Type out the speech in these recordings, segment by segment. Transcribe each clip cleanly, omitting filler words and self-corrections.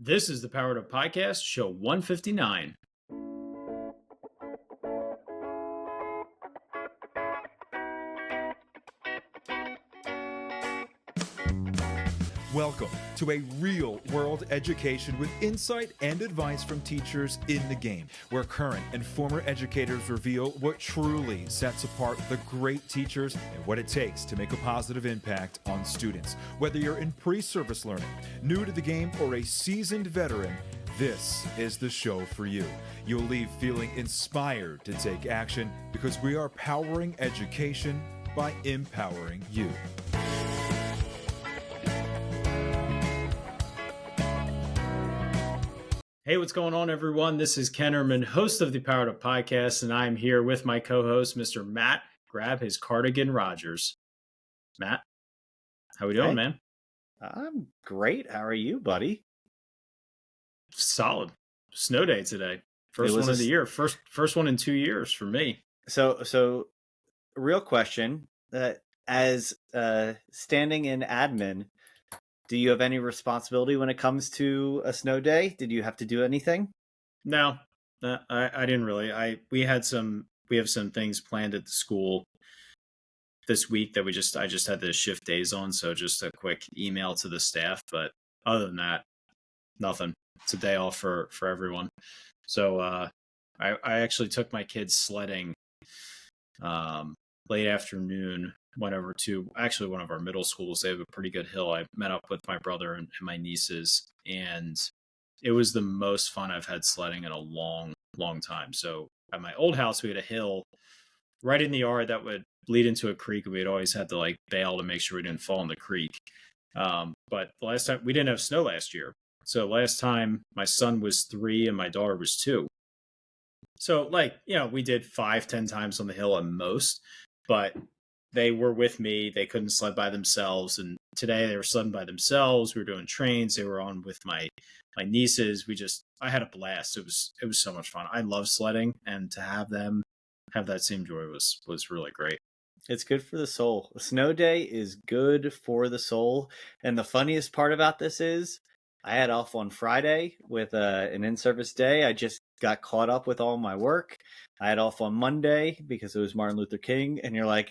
This is the Powered Up Podcast, show 159. Welcome to a real-world education with insight and advice from teachers in the game, where current and former educators reveal what truly sets apart the great teachers and what it takes to make a positive impact on students. Whether you're in pre-service learning, new to the game, or a seasoned veteran, this is the show for you. You'll leave feeling inspired to take action because we are powering education by empowering you. Hey, what's going on, everyone? This is Ken Erman, host of the Powered Up Podcast, and I'm here with my co-host, Mr. Matt Grab His Cardigan Rogers. Matt, how we doing, Hey, man? I'm great. How are you, buddy? Solid. Snow day today. First It was one a of the s- year. First one in 2 years for me. so real question. As standing in admin, do you have any responsibility when it comes to a snow day? Did you have to do anything? No, I didn't really. We have some things planned at the school this week that I just had to shift days on, so just a quick email to the staff. But other than that, nothing. It's a day off for everyone. So I actually took my kids sledding late afternoon. Went over to actually one of our middle schools. They have a pretty good hill. I met up with my brother and my nieces, and it was the most fun I've had sledding in a long time. So at my old house, we had a hill right in the yard that would lead into a creek, and we had always had to like bail to make sure we didn't fall in the creek. But the last time we didn't have snow last year. So last time my son was 3 and my daughter was 2. So we did 5-10 times on the hill at most, but they were with me. They couldn't sled by themselves. And today they were sledding by themselves. We were doing trains. They were on with my nieces. I had a blast. It was so much fun. I love sledding, and to have them have that same joy was really great. It's good for the soul. A snow day is good for the soul. And the funniest part about this is I had off on Friday with an in-service day. I just got caught up with all my work. I had off on Monday because it was Martin Luther King. And you're like,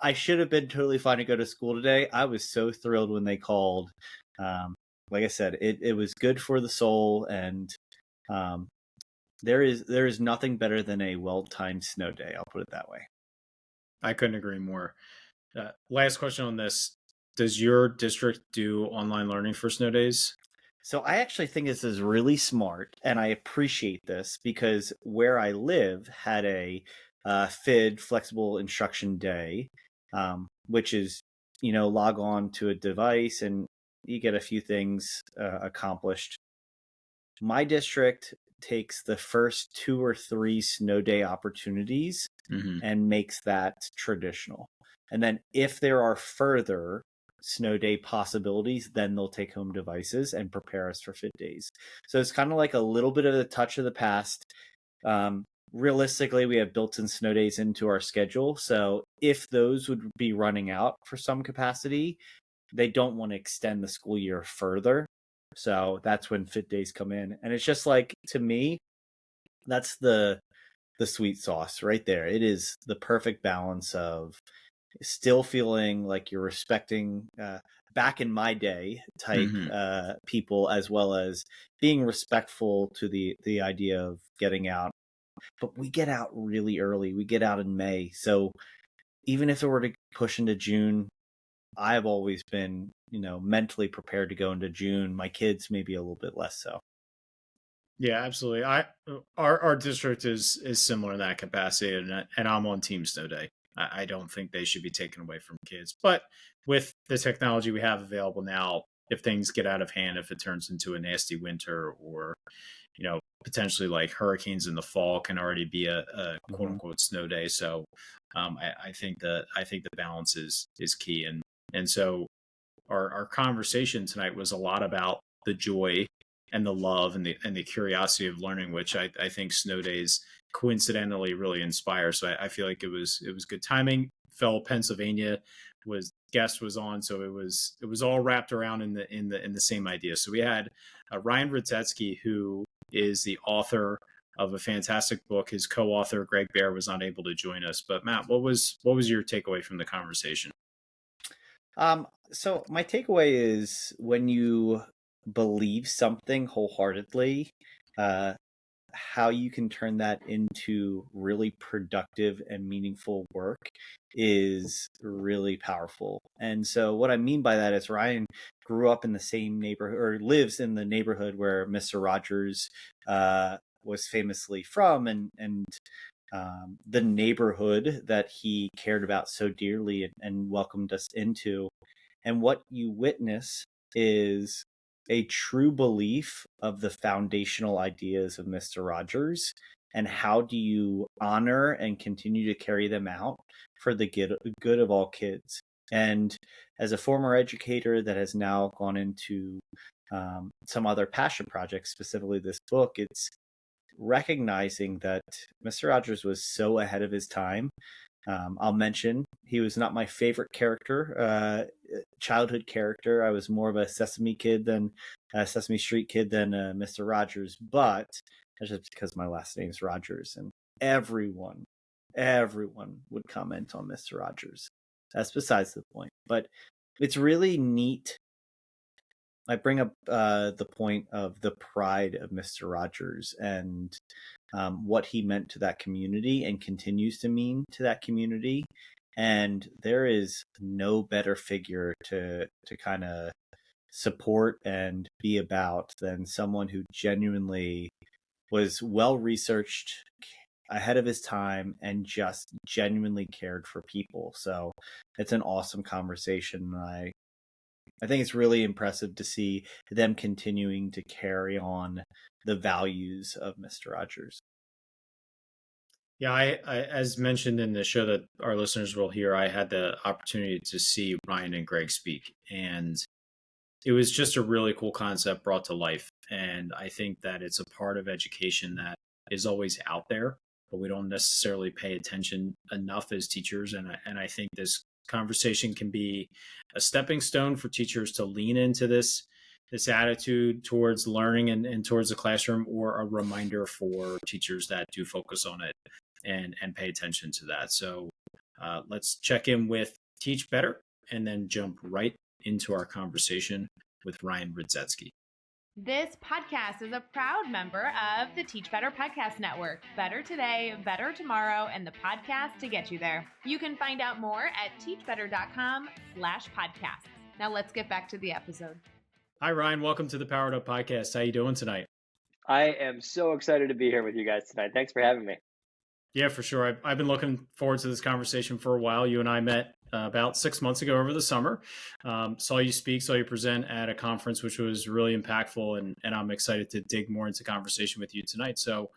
I should have been totally fine to go to school today. I was so thrilled when they called. Like I said, it was good for the soul, and um, there is nothing better than a well-timed snow day. I'll put it that way. I couldn't agree more. Last question on this. Does your district do online learning for snow days? So I actually think this is really smart, and I appreciate this because where I live had a FID, flexible instruction day, which is, log on to a device and you get a few things accomplished. My district takes the first 2 or 3 snow day opportunities and makes that traditional. And then if there are further snow day possibilities, then they'll take home devices and prepare us for fit days. So it's kind of like a little bit of the touch of the past. Realistically, we have built-in snow days into our schedule. So if those would be running out for some capacity, they don't want to extend the school year further. So that's when fit days come in. And it's just like, to me, that's the sweet sauce right there. It is the perfect balance of still feeling like you're respecting back in my day type people, as well as being respectful to the idea of getting out. But we get out really early. We get out in May. So even if it were to push into June, I've always been, mentally prepared to go into June. My kids maybe a little bit less so. Yeah, absolutely. Our district is similar in that capacity, and I'm on Team Snow Day. I don't think they should be taken away from kids, but with the technology we have available now, if things get out of hand, if it turns into a nasty winter, or potentially like hurricanes in the fall, can already be a quote unquote snow day. So I think the balance is key, and so our conversation tonight was a lot about the joy and the love and the curiosity of learning, which I think snow days coincidentally really inspire. So I feel like it was good timing. Fellow Pennsylvania guest was on, so it was all wrapped around in the same idea. So we had Ryan Rydzewski, who is the author of a fantastic book. His co-author, Greg Bear, was not able to join us. But Matt, what was your takeaway from the conversation? So my takeaway is when you believe something wholeheartedly, how you can turn that into really productive and meaningful work is really powerful. And so what I mean by that is Ryan grew up in the same neighborhood, or lives in the neighborhood where Mr. Rogers was famously from, and the neighborhood that he cared about so dearly and welcomed us into. And what you witness is a true belief of the foundational ideas of Mr. Rogers, and how do you honor and continue to carry them out for the good of all kids. And as a former educator that has now gone into some other passion projects, specifically this book, it's recognizing that Mr. Rogers was so ahead of his time. I'll mention he was not my favorite character, childhood character. I was more of a Sesame Street kid than Mr. Rogers, but that's just because my last name is Rogers, and everyone would comment on Mr. Rogers. That's besides the point, but it's really neat. I bring up the point of the pride of Mr. Rogers and what he meant to that community and continues to mean to that community. And there is no better figure to kind of support and be about than someone who genuinely was well researched, ahead of his time, and just genuinely cared for people. So it's an awesome conversation. I think it's really impressive to see them continuing to carry on the values of Mr. Rogers. Yeah, I as mentioned in the show that our listeners will hear, I had the opportunity to see Ryan and Greg speak, and it was just a really cool concept brought to life. And I think that it's a part of education that is always out there, but we don't necessarily pay attention enough as teachers. And I think this conversation can be a stepping stone for teachers to lean into this attitude towards learning and towards the classroom, or a reminder for teachers that do focus on it and pay attention to that. So let's check in with Teach Better and then jump right into our conversation with Ryan Rydzewski. This podcast is a proud member of the Teach Better Podcast Network. Better today, better tomorrow, and the podcast to get you there. You can find out more at teachbetter.com/podcast. Now let's get back to the episode. Hi, Ryan. Welcome to the Powered Up Podcast. How you doing tonight? I am so excited to be here with you guys tonight. Thanks for having me. Yeah, for sure. I've been looking forward to this conversation for a while. You and I met about 6 months ago over the summer. Saw you speak, saw you present at a conference, which was really impactful. And I'm excited to dig more into conversation with you tonight. So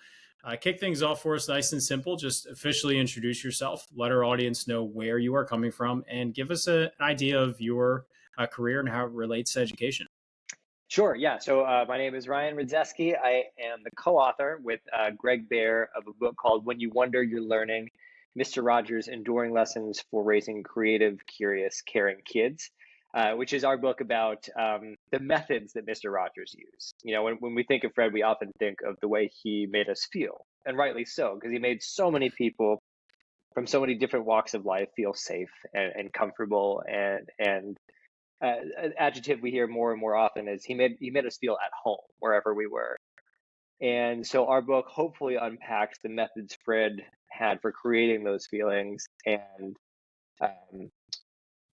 kick things off for us nice and simple. Just officially introduce yourself, let our audience know where you are coming from, and give us an idea of your career and how it relates to education. Sure, yeah. So my name is Ryan Rydzewski. I am the co-author with Greg Bear of a book called When You Wonder, You're Learning, Mr. Rogers' Enduring Lessons for Raising Creative, Curious, Caring Kids, which is our book about the methods that Mr. Rogers used. You know, when we think of Fred, we often think of the way he made us feel, and rightly so, because he made so many people from so many different walks of life feel safe and comfortable, and an adjective we hear more and more often is he made us feel at home wherever we were. And so our book hopefully unpacks the methods Fred had for creating those feelings and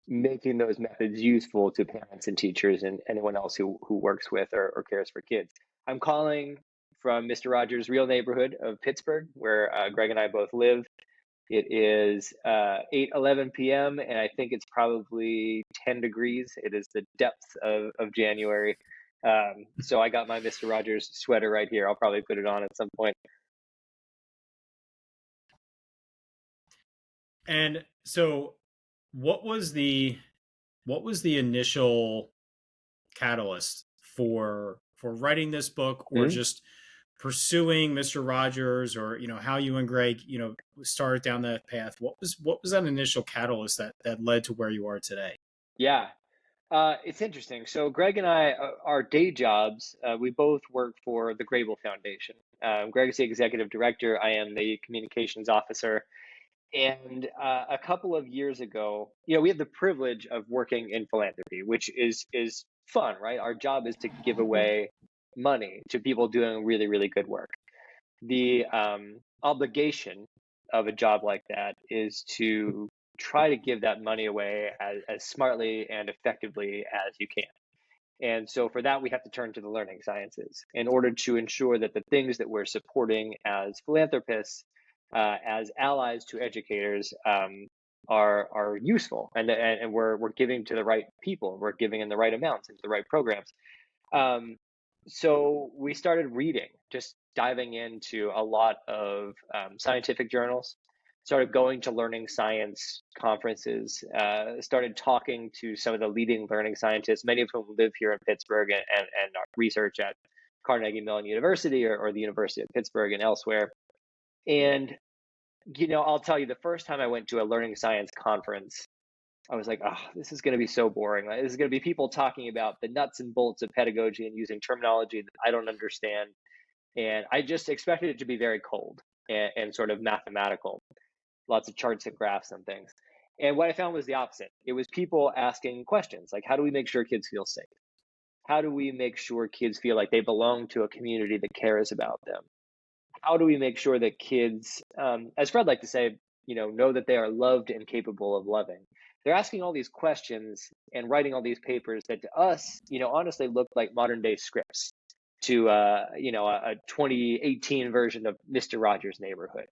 making those methods useful to parents and teachers and anyone else who works with or cares for kids. I'm calling from Mr. Rogers' real neighborhood of Pittsburgh, where Greg and I both live. It is 8:11 p.m. and I think it's probably 10 degrees. It is the depths of January. So I got my Mr. Rogers sweater right here. I'll probably put it on at some point. And so what was the initial catalyst for writing this book, or just pursuing Mr. Rogers, or how you and Greg started down that path? What was that initial catalyst that led to where you are today? Yeah, It's interesting. So Greg and I, our day jobs, we both work for the Grable Foundation. Greg's the executive director. I am the communications officer. And a couple of years ago, we have the privilege of working in philanthropy, which is fun, right? Our job is to give away money to people doing really, really good work. The obligation of a job like that is to try to give that money away as smartly and effectively as you can. And so for that, we have to turn to the learning sciences in order to ensure that the things that we're supporting as philanthropists, as allies to educators, are useful, and we're giving to the right people, we're giving in the right amounts into the right programs. So we started reading, just diving into a lot of scientific journals, started going to learning science conferences, started talking to some of the leading learning scientists, many of whom live here in Pittsburgh and research at Carnegie Mellon University or the University of Pittsburgh and elsewhere. And, I'll tell you, the first time I went to a learning science conference, I was like, oh, this is going to be so boring. Like, this is going to be people talking about the nuts and bolts of pedagogy and using terminology that I don't understand. And I just expected it to be very cold and sort of mathematical, lots of charts and graphs and things. And what I found was the opposite. It was people asking questions like, how do we make sure kids feel safe? How do we make sure kids feel like they belong to a community that cares about them? How do we make sure that kids, as Fred liked to say, know that they are loved and capable of loving? They're asking all these questions and writing all these papers that to us, honestly looked like modern day scripts to, a 2018 version of Mr. Rogers' Neighborhood.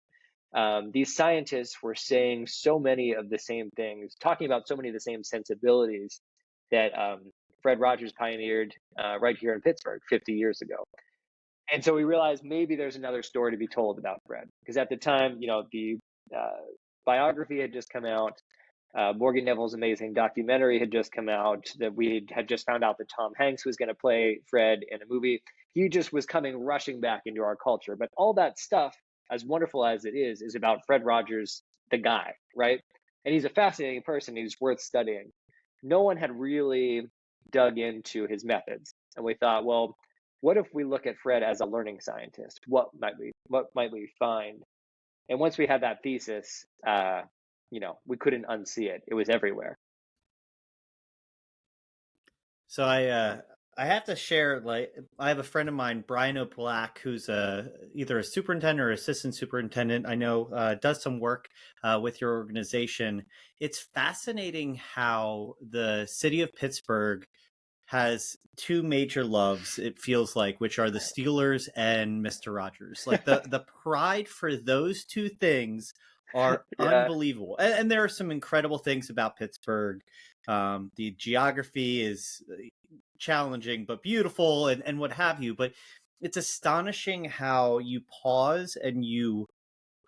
These scientists were saying so many of the same things, talking about so many of the same sensibilities that Fred Rogers pioneered right here in Pittsburgh 50 years ago. And so we realized maybe there's another story to be told about Fred, because at the time, the biography had just come out. Morgan Neville's amazing documentary had just come out, that we had just found out that Tom Hanks was going to play Fred in a movie. He just was coming rushing back into our culture. But all that stuff, as wonderful as it is about Fred Rogers, the guy, right? And he's a fascinating person. He's worth studying. No one had really dug into his methods. And we thought, well, what if we look at Fred as a learning scientist? What might we find? And once we had that thesis, we couldn't unsee it. It was everywhere. So I have to share, like, I have a friend of mine, Brian O'Black, who's either a superintendent or assistant superintendent. I know does some work with your organization. It's fascinating how the city of Pittsburgh has two major loves, it feels like, which are the Steelers and Mr. Rogers. Like the pride for those two things are unbelievable. And there are some incredible things about Pittsburgh. The geography is challenging but beautiful and what have you. But it's astonishing how you pause and you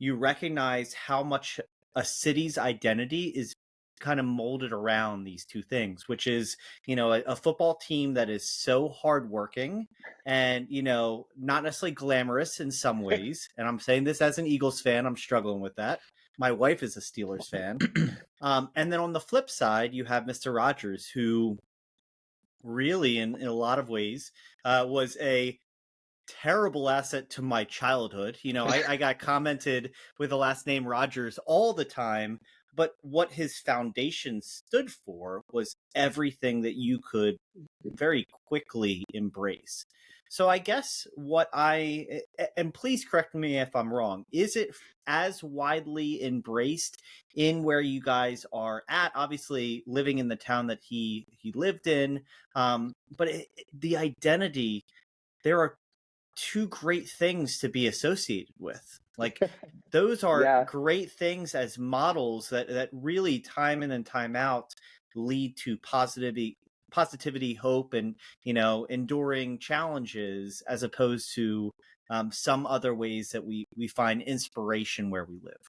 recognize how much a city's identity is kind of molded around these two things, which is, a football team that is so hardworking and, not necessarily glamorous in some ways. And I'm saying this as an Eagles fan, I'm struggling with that. My wife is a Steelers fan. And then on the flip side, you have Mr. Rogers, who really, in a lot of ways, was a terrible asset to my childhood. I got commented with the last name Rogers all the time, but what his foundation stood for was everything that you could very quickly embrace. So I guess and please correct me if I'm wrong, is it as widely embraced in where you guys are at? Obviously living in the town that he lived in, but the identity, there are two great things to be associated with. Like, those are great things as models that really time in and time out lead to positivity, hope, and, enduring challenges, as opposed to some other ways that we find inspiration where we live.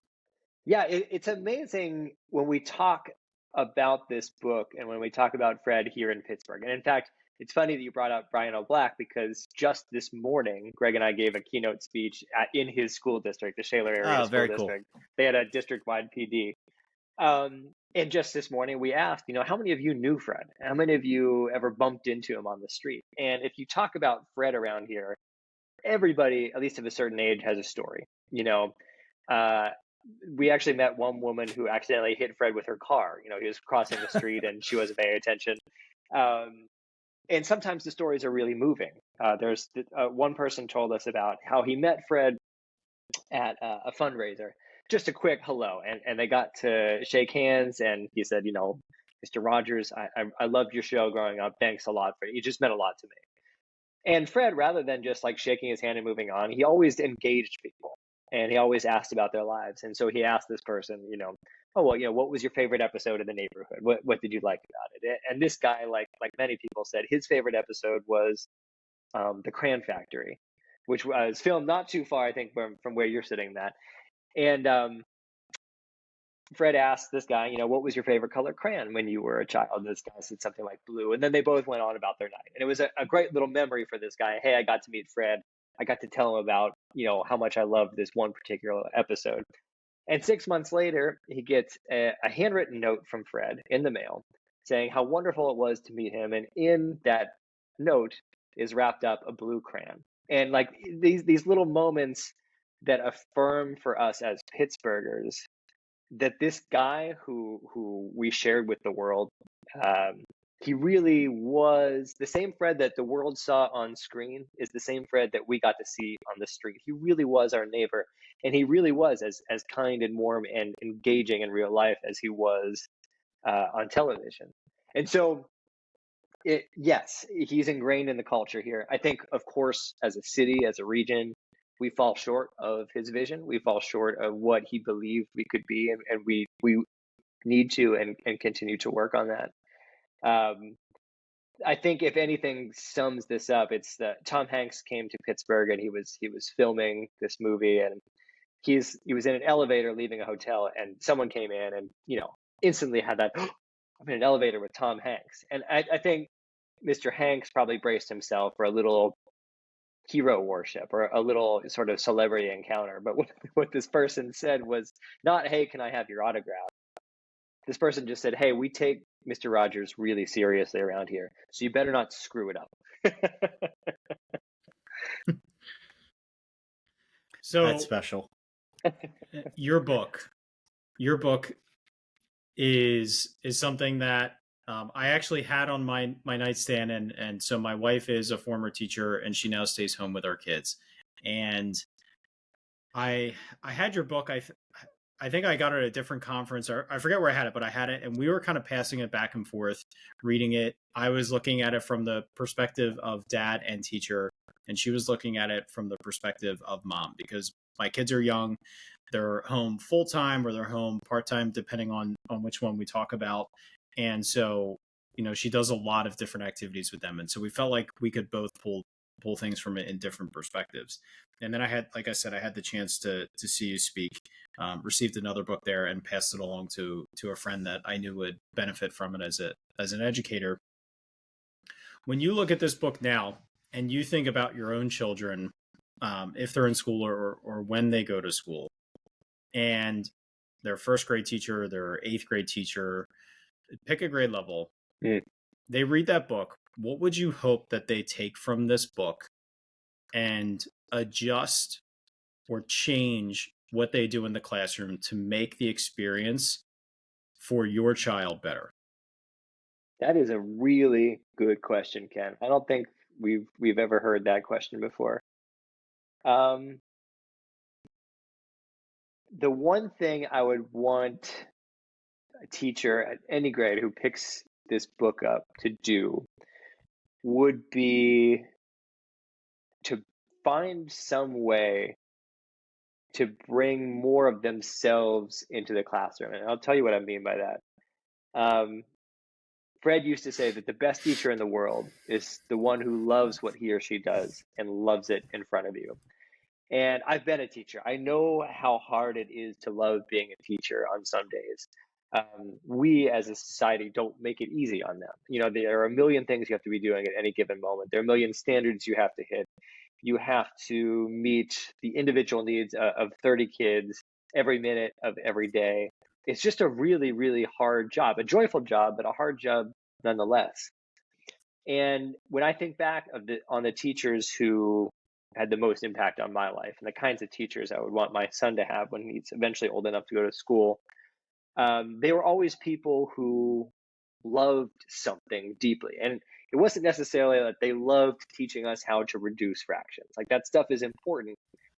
Yeah, it's amazing when we talk about this book and when we talk about Fred here in Pittsburgh. And in fact, it's funny that you brought up Brian O'Black, because just this morning, Greg and I gave a keynote speech in his school district, the Shaler area school district. Cool. They had a district-wide PD. And just this morning, we asked, how many of you knew Fred? How many of you ever bumped into him on the street? And if you talk about Fred around here, everybody, at least of a certain age, has a story. Uh, we actually met one woman who accidentally hit Fred with her car. He was crossing the street and she wasn't paying attention. And sometimes the stories are really moving. There's one person told us about how he met Fred at a fundraiser, just a quick hello, and they got to shake hands, and he said, Mr. Rogers, I loved your show growing up. Thanks a lot for it. You just meant a lot to me. And Fred, rather than just like shaking his hand and moving on, he always engaged people, and he always asked about their lives. And so he asked this person, oh well, what was your favorite episode of The Neighborhood? What did you like about it? And this guy, like many people, said his favorite episode was the Crayon Factory, which was filmed not too far, I think, from where you're sitting, Matt. And Fred asked this guy, what was your favorite color crayon when you were a child? And this guy said something like blue. And then they both went on about their night. And it was a great little memory for this guy. Hey, I got to meet Fred. I got to tell him about, how much I loved this one particular episode. And 6 months later, he gets a handwritten note from Fred in the mail saying how wonderful it was to meet him. And in that note is wrapped up a blue crayon. And like these little moments that affirm for us as Pittsburghers that this guy who we shared with the world, he really was the same Fred that the world saw on screen is the same Fred that we got to see on the street. He really was our neighbor, and he really was as kind and warm and engaging in real life as he was on television. And so, yes, he's ingrained in the culture here. I think, of course, as a city, as a region, we fall short of his vision. We fall short of what he believed we could be, and we need to and continue to work on that. I think if anything sums this up, it's that Tom Hanks came to Pittsburgh and he was filming this movie, and he was in an elevator leaving a hotel, and someone came in and instantly had that, I'm in an elevator with Tom Hanks. And I think Mr. Hanks probably braced himself for a little hero worship or a little sort of celebrity encounter. But what this person said was not, hey, can I have your autograph? This person just said, hey, we take Mr. Rogers really seriously around here, so you better not screw it up. So That's special. Your book is something that I actually had on my nightstand, and so my wife is a former teacher, and she now stays home with our kids. And I had your book. I think I got it at a different conference, or I forget where I had it, but I had it, and we were kind of passing it back and forth, reading it. I was looking at it from the perspective of dad and teacher, and she was looking at it from the perspective of mom, because my kids are young. They're home full time or they're home part time, depending on which one we talk about. And so, she does a lot of different activities with them. And so we felt like we could both pull things from it in different perspectives. And then I had, like I said, I had the chance to see you speak, received another book there and passed it along to a friend that I knew would benefit from it as an educator. When you look at this book now and you think about your own children, if they're in school or when they go to school, and their first grade teacher, their eighth grade teacher, pick a grade level, they read that book, what would you hope that they take from this book and adjust or change what they do in the classroom to make the experience for your child better? That is a really good question, Ken. I don't think we've ever heard that question before. The one thing I would want a teacher at any grade who picks this book up to do would be to find some way to bring more of themselves into the classroom. And I'll tell you what I mean by that. Fred used to say that the best teacher in the world is the one who loves what he or she does and loves it in front of you. And I've been a teacher. I know how hard it is to love being a teacher on some days. We as a society don't make it easy on them. There are a million things you have to be doing at any given moment. There are a million standards you have to hit. You have to meet the individual needs of 30 kids every minute of every day. it's just a really, really hard job, a joyful job, but a hard job nonetheless. And when I think back on the teachers who had the most impact on my life and the kinds of teachers I would want my son to have when he's eventually old enough to go to school, they were always people who loved something deeply. And it wasn't necessarily that they loved teaching us how to reduce fractions. Like, that stuff is important,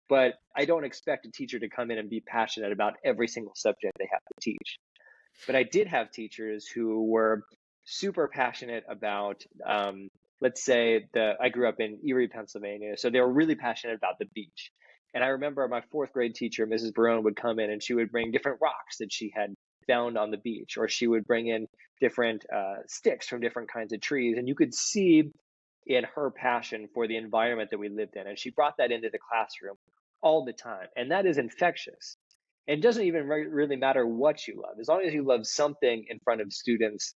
but I don't expect a teacher to come in and be passionate about every single subject they have to teach. But I did have teachers who were super passionate about, let's say, I grew up in Erie, Pennsylvania, so they were really passionate about the beach. And I remember my fourth grade teacher, Mrs. Barone, would come in and she would bring different rocks that she had found on the beach, or she would bring in different sticks from different kinds of trees. And you could see in her passion for the environment that we lived in. And she brought that into the classroom all the time. And that is infectious. And it doesn't even really matter what you love. As long as you love something in front of students,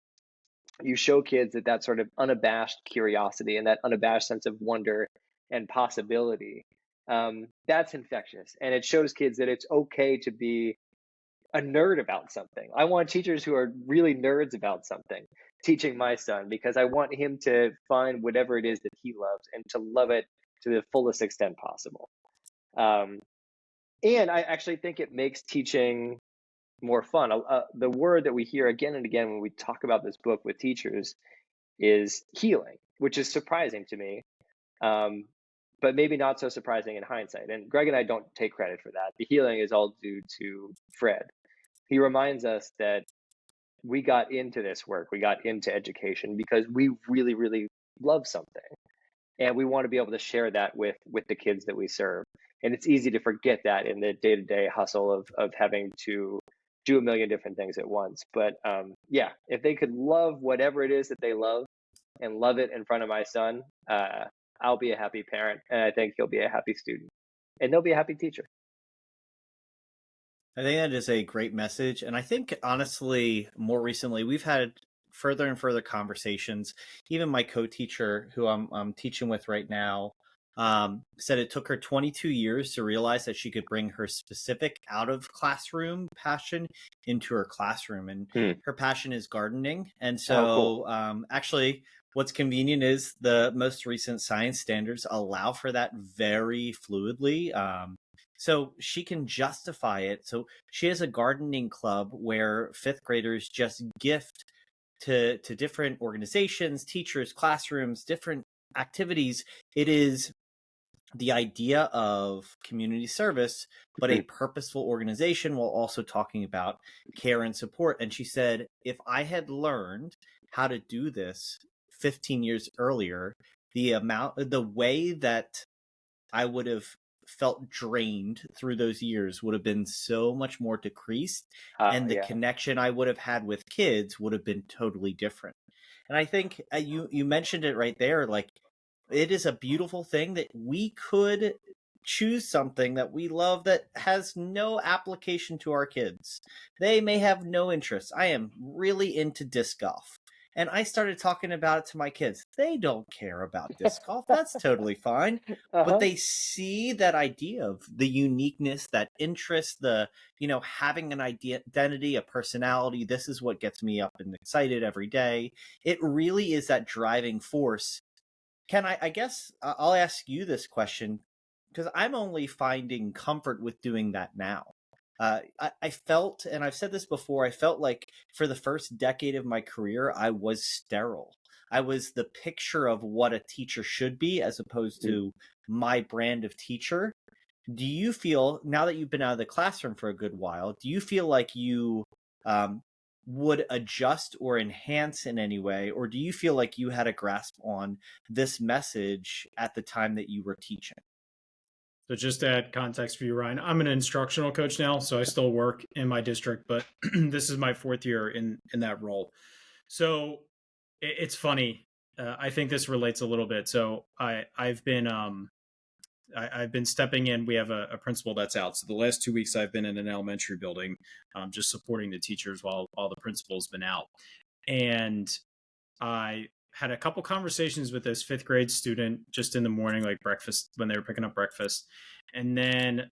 you show kids that sort of unabashed curiosity and that unabashed sense of wonder and possibility. That's infectious. And it shows kids that it's okay to be a nerd about something. I want teachers who are really nerds about something teaching my son, because I want him to find whatever it is that he loves and to love it to the fullest extent possible. And I actually think it makes teaching more fun. The word that we hear again and again when we talk about this book with teachers is healing, which is surprising to me, but maybe not so surprising in hindsight. And Greg and I don't take credit for that. The healing is all due to Fred. He reminds us that we got into this work, we got into education because we really, really love something. And we want to be able to share that with the kids that we serve. And it's easy to forget that in the day-to-day hustle of having to do a million different things at once. But yeah, if they could love whatever it is that they love and love it in front of my son, I'll be a happy parent, and I think he'll be a happy student, and they'll be a happy teacher. I think that is a great message. And I think, honestly, more recently, we've had further and further conversations. Even my co-teacher, who I'm teaching with right now, said it took her 22 years to realize that she could bring her specific out of classroom passion into her classroom. And her passion is gardening. And so actually, what's convenient is the most recent science standards allow for that very fluidly. So she can justify it. So she has a gardening club where fifth graders just gift to different organizations, teachers, classrooms, different activities. It is the idea of community service, but a purposeful organization while also talking about care and support. And she said, if I had learned how to do this 15 years earlier, the way that I would have felt drained through those years would have been so much more decreased, and the connection I would have had with kids would have been totally different. And I think you mentioned it right there, like, it is a beautiful thing that we could choose something that we love that has no application to our kids. They may have no interest. I am really into disc golf. And I started talking about it to my kids. They don't care about disc golf. That's totally fine. But they see that idea of the uniqueness, that interest, having an identity, a personality. This is what gets me up and excited every day. It really is that driving force. I guess I'll ask you this question, because I'm only finding comfort with doing that now. I felt, and I've said this before, I felt like for the first decade of my career, I was sterile. I was the picture of what a teacher should be as opposed to my brand of teacher. Do you feel, now that you've been out of the classroom for a good while, do you feel like you would adjust or enhance in any way? Or do you feel like you had a grasp on this message at the time that you were teaching? So just to add context for you, Ryan, I'm an instructional coach now, so I still work in my district, but this is my fourth year in that role. So it's funny. I think this relates a little bit. So I've been stepping in. We have a principal that's out. So the last 2 weeks I've been in an elementary building, just supporting the teachers while the principal's been out. And I had a couple conversations with this fifth grade student just in the morning, like breakfast, when they were picking up breakfast. And then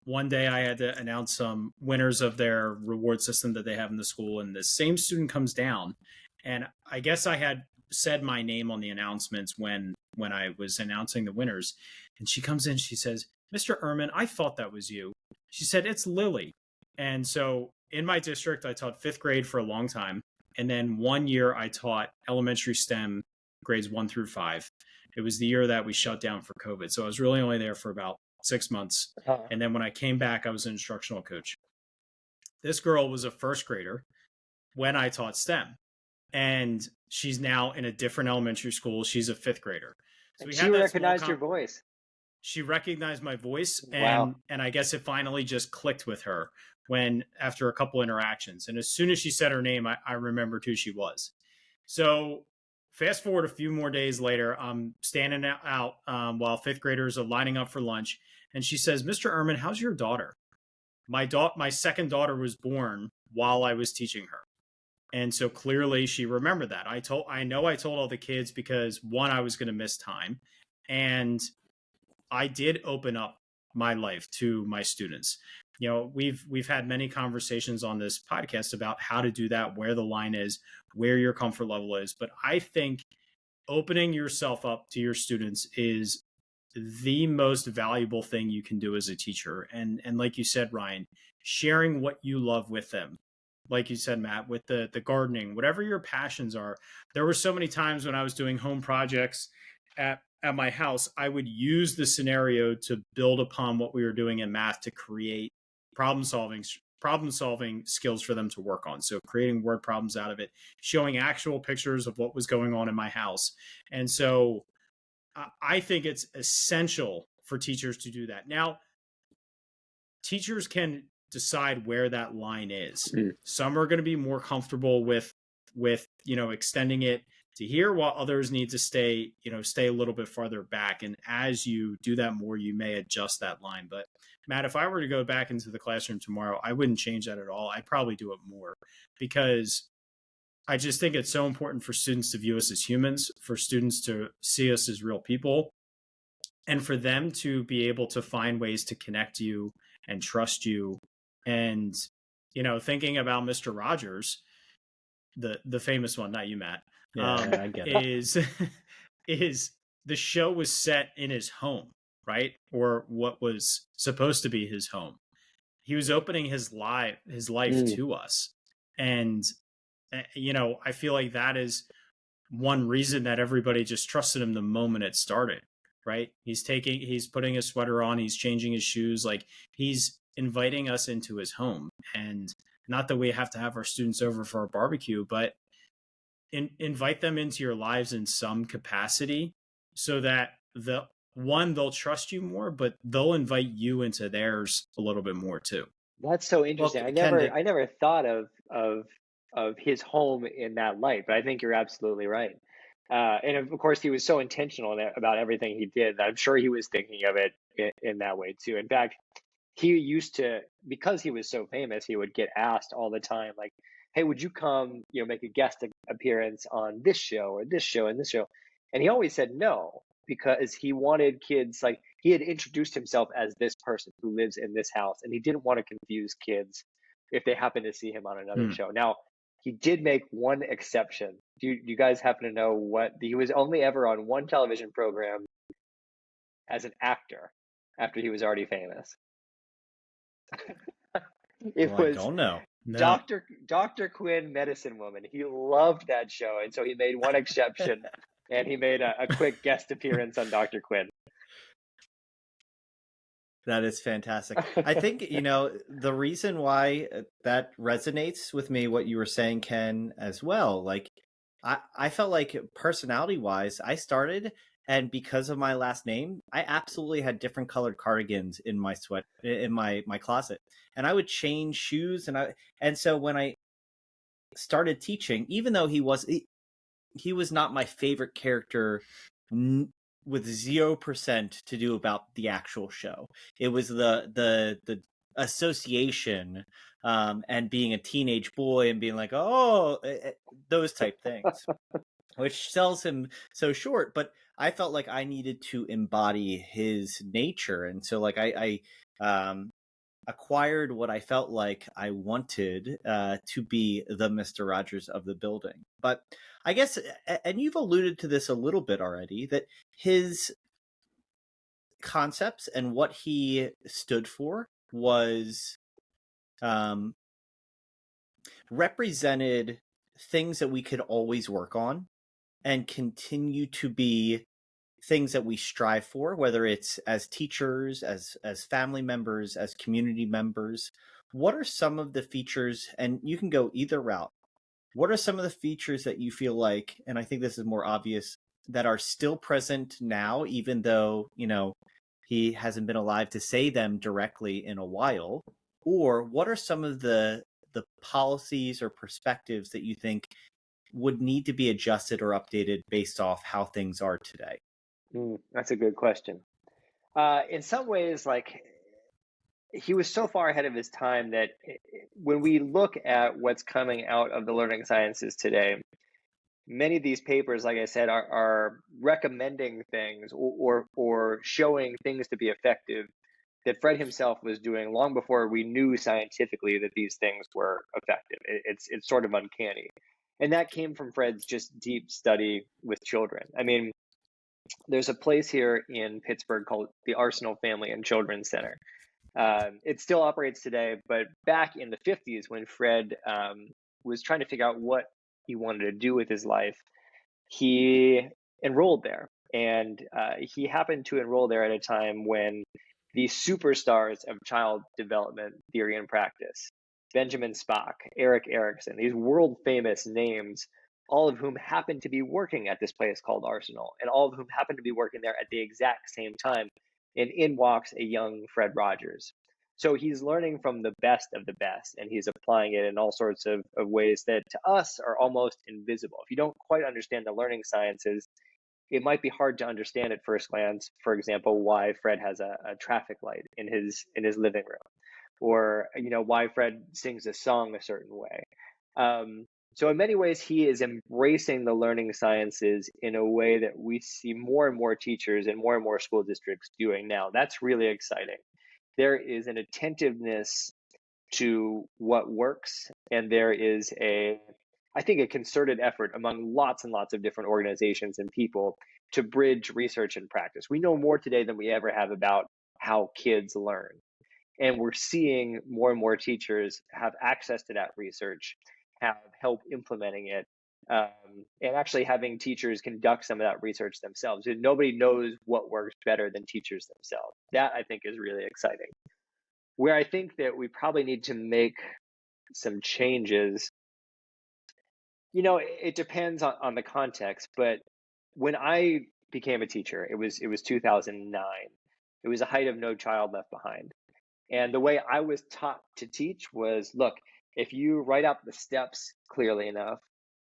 one day I had to announce some winners of their reward system that they have in the school, and the same student comes down, and I guess I had said my name on the announcements when I was announcing the winners, and she comes in, she says, "Mr. Ehrman, I thought that was you." She said, "It's Lily." And so in my district, I taught 5th grade for a long time. And then 1 year I taught elementary STEM grades 1 through 5. It was the year that we shut down for COVID. So I was really only there for about 6 months. And then when I came back, I was an instructional coach. This girl was a 1st grader when I taught STEM. And she's now in a different elementary school. She's a 5th grader. So she recognized your voice. She recognized my voice, Wow. and I guess it finally just clicked with her after a couple interactions. And as soon as she said her name, I remembered who she was. So fast forward a few more days later, I'm standing out while 5th graders are lining up for lunch, and she says, "Mr. Ehrman, how's your daughter?" My 2nd daughter was born while I was teaching her. And so clearly she remembered that. I told all the kids because, one, I was going to miss time, and I did open up my life to my students. You know, we've had many conversations on this podcast about how to do that, where the line is, where your comfort level is. But I think opening yourself up to your students is the most valuable thing you can do as a teacher. And like you said, Ryan, sharing what you love with them. Like you said, Matt, with the gardening, whatever your passions are. There were so many times when I was doing home projects at my house, I would use the scenario to build upon what we were doing in math to create problem solving skills for them to work on. So creating word problems out of it, showing actual pictures of what was going on in my house. And so I think it's essential for teachers to do that. Now, teachers can decide where that line is. Some are going to be more comfortable with extending it to here, while others need to stay a little bit farther back. And as you do that more, you may adjust that line. But Matt, if I were to go back into the classroom tomorrow, I wouldn't change that at all. I'd probably do it more, because I just think it's so important for students to view us as humans, for students to see us as real people, and for them to be able to find ways to connect you and trust you. And, thinking about Mr. Rogers, the famous one, not you, Matt, I get it. is the show was set in his home, right? Or what was supposed to be his home. He was opening his life to us. And, I feel like that is one reason that everybody just trusted him the moment it started, right? He's putting his sweater on, he's changing his shoes, like he's inviting us into his home. And not that we have to have our students over for a barbecue, but invite them into your lives in some capacity, so that they'll trust you more, but they'll invite you into theirs a little bit more too. That's so interesting. Well, I never thought of his home in that light, but I think you're absolutely right. And of course, he was so intentional about everything he did that I'm sure he was thinking of it in that way too. In fact, he used to, because he was so famous, he would get asked all the time, like, "Hey, would you come, make a guest appearance on this show or this show and this show?" And he always said no, because he wanted kids, like, he had introduced himself as this person who lives in this house, and he didn't want to confuse kids if they happen to see him on another show. Now, he did make one exception. Do you guys happen to know what? He was only ever on one television program as an actor after he was already famous. It was I don't know. No. Dr. Quinn, Medicine Woman. He loved that show, and so he made one exception, and he made a quick guest appearance on Dr. Quinn. That is fantastic. I think, the reason why that resonates with me, what you were saying, Ken, as well, like, I felt like personality-wise, I started, and because of my last name, I absolutely had different colored cardigans in my my closet. And I would change shoes, and so when I started teaching, even though he was not my favorite character, with 0% to do about the actual show. It was the association, and being a teenage boy and being like, oh, those type things. which sells him so short. But I felt like I needed to embody his nature, and so like I acquired what I felt like I wanted to be the Mr. Rogers of the building. But I guess, and you've alluded to this a little bit already, that his concepts and what he stood for was represented things that we could always work on and continue to be things that we strive for, whether it's as teachers, as family members, as community members. What are some of the features, and you can go either route, what are some of the features that you feel like, and I think this is more obvious, that are still present now, even though, you know, he hasn't been alive to say them directly in a while? Or what are some of the policies or perspectives that you think would need to be adjusted or updated based off how things are today? That's a good question. In some ways, like, he was so far ahead of his time that when we look at what's coming out of the learning sciences today, many of these papers, like I said, are recommending things or showing things to be effective that Fred himself was doing long before we knew scientifically that these things were effective. It's sort of uncanny. And that came from Fred's just deep study with children. I mean, there's a place here in Pittsburgh called the Arsenal Family and Children's Center. It still operates today, but back in the 50s, when Fred was trying to figure out what he wanted to do with his life, he enrolled there. And he happened to enroll there at a time when the superstars of child development theory and practice, Benjamin Spock, Erik Erikson, these world famous names, all of whom happened to be working at this place called Arsenal, and all of whom happened to be working there at the exact same time. And in walks a young Fred Rogers. So he's learning from the best of the best, and he's applying it in all sorts of ways that to us are almost invisible. If you don't quite understand the learning sciences, it might be hard to understand at first glance, for example, why Fred has a traffic light in his living room, or why Fred sings a song a certain way. So in many ways, he is embracing the learning sciences in a way that we see more and more teachers and more school districts doing now. That's really exciting. There is an attentiveness to what works, and there is I think, a concerted effort among lots and lots of different organizations and people to bridge research and practice. We know more today than we ever have about how kids learn. And we're seeing more and more teachers have access to that research, have help implementing it, and actually having teachers conduct some of that research themselves. And nobody knows what works better than teachers themselves. That, I think, is really exciting. Where I think that we probably need to make some changes, it depends on the context, but when I became a teacher, it was 2009. It was the height of No Child Left Behind. And the way I was taught to teach was, look, if you write out the steps clearly enough,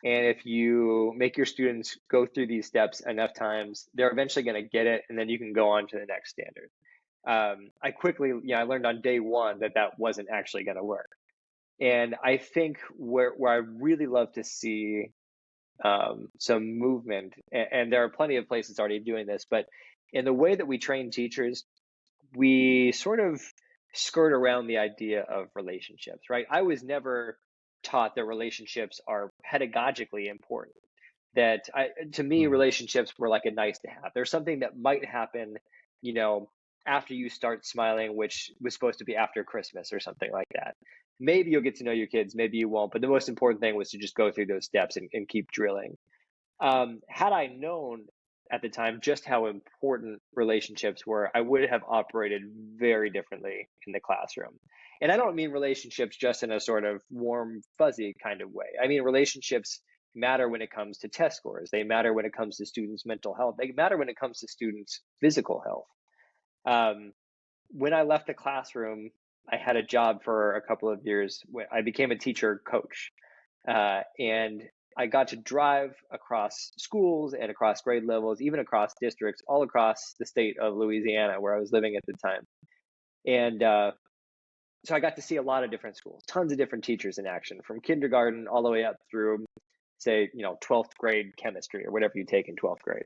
and if you make your students go through these steps enough times, they're eventually going to get it, and then you can go on to the next standard. I learned on day one that wasn't actually going to work. And I think where I really love to see some movement, and there are plenty of places already doing this, but in the way that we train teachers, we sort of skirt around the idea of relationships, right? I was never taught that relationships are pedagogically important. That to me, relationships were like a nice to have. There's something that might happen, after you start smiling, which was supposed to be after Christmas or something like that. Maybe you'll get to know your kids, maybe you won't. But the most important thing was to just go through those steps and keep drilling. Had I known at the time just how important relationships were, I would have operated very differently in the classroom. And I don't mean relationships just in a sort of warm, fuzzy kind of way. I mean, relationships matter when it comes to test scores. They matter when it comes to students' mental health. They matter when it comes to students' physical health. When I left the classroom, I had a job for a couple of years. I became a teacher coach. And I got to drive across schools and across grade levels, even across districts, all across the state of Louisiana, where I was living at the time. And so I got to see a lot of different schools, tons of different teachers in action, from kindergarten all the way up through say, 12th grade chemistry or whatever you take in 12th grade.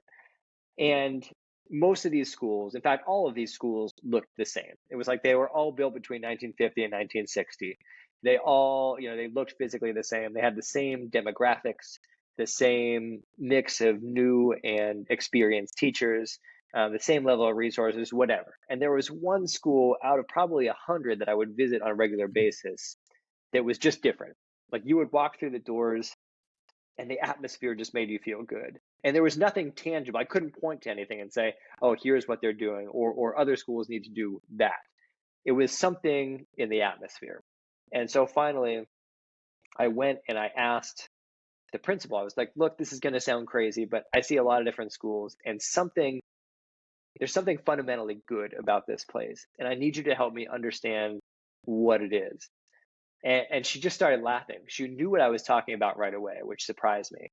And most of these schools, in fact, all of these schools looked the same. It was like they were all built between 1950 and 1960. They all, they looked physically the same. They had the same demographics, the same mix of new and experienced teachers, the same level of resources, whatever. And there was one school out of probably 100 that I would visit on a regular basis that was just different. Like you would walk through the doors and the atmosphere just made you feel good. And there was nothing tangible. I couldn't point to anything and say, oh, here's what they're doing, or other schools need to do that. It was something in the atmosphere. And so finally, I went and I asked the principal, I was like, look, this is going to sound crazy, but I see a lot of different schools, and there's something fundamentally good about this place. And I need you to help me understand what it is. And she just started laughing. She knew what I was talking about right away, which surprised me.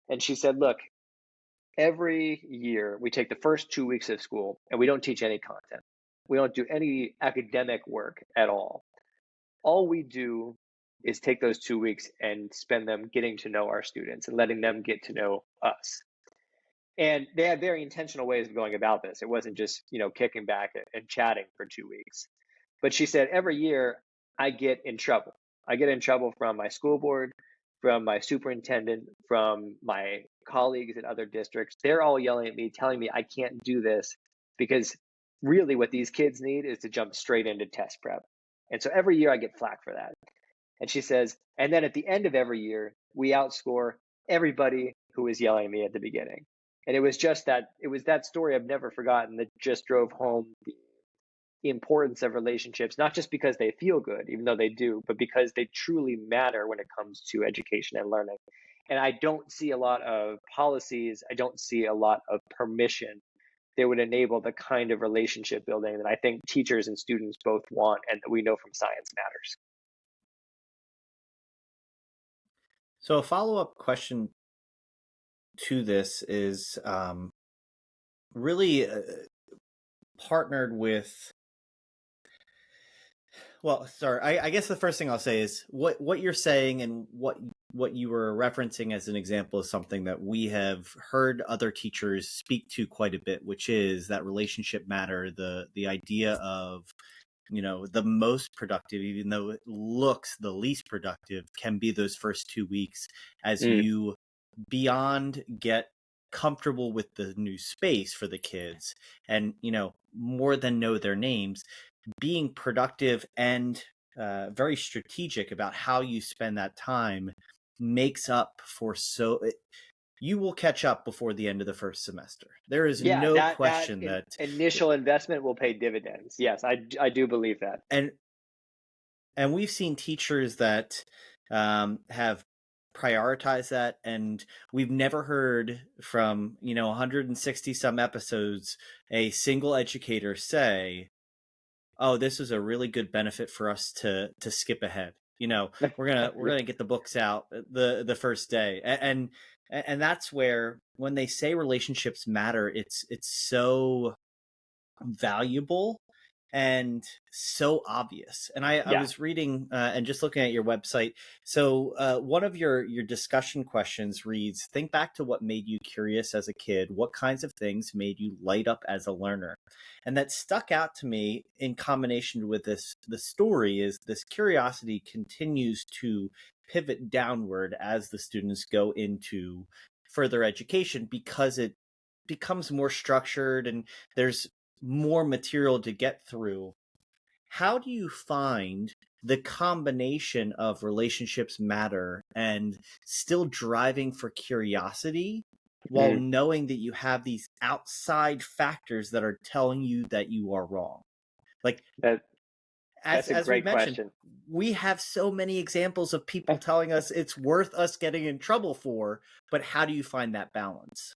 And she said, look, every year we take the first 2 weeks of school and we don't teach any content. We don't do any academic work at all. All we do is take those 2 weeks and spend them getting to know our students and letting them get to know us. And they had very intentional ways of going about this. It wasn't just, kicking back and chatting for 2 weeks. But she said, every year I get in trouble. I get in trouble from my school board, from my superintendent, from my colleagues in other districts. They're all yelling at me, telling me I can't do this, because really what these kids need is to jump straight into test prep. And so every year I get flack for that. And she says, and then at the end of every year, we outscore everybody who was yelling at me at the beginning. And it was that story I've never forgotten that just drove home the importance of relationships, not just because they feel good, even though they do, but because they truly matter when it comes to education and learning. And I don't see a lot of policies, I don't see a lot of permission that would enable the kind of relationship building that I think teachers and students both want and that we know from science matters. So a follow-up question to this is really partnered with, well, sorry, I guess the first thing I'll say is what you're saying and what you were referencing as an example is something that we have heard other teachers speak to quite a bit, which is that relationship matter, the idea of, the most productive, even though it looks the least productive, can be those first 2 weeks as you beyond get comfortable with the new space for the kids and, more than know their names, being productive and very strategic about how you spend that time makes up for you will catch up before the end of the first semester. There is no question that initial investment will pay dividends. Yes, I do believe that. And we've seen teachers that have prioritized that, and we've never heard from 160 some episodes a single educator say, oh, this is a really good benefit for us to skip ahead. We're gonna get the books out the first day, and that's where, when they say relationships matter, it's so valuable and so obvious. And I was reading and just looking at your website. So one of your discussion questions reads, think back to what made you curious as a kid. What kinds of things made you light up as a learner? And that stuck out to me in combination with the story is this curiosity continues to pivot downward as the students go into further education, because it becomes more structured and there's more material to get through. How do you find the combination of relationships matter and still driving for curiosity while knowing that you have these outside factors that are telling you that you are wrong? Like that's a great question. We have so many examples of people telling us it's worth us getting in trouble for, but how do you find that balance?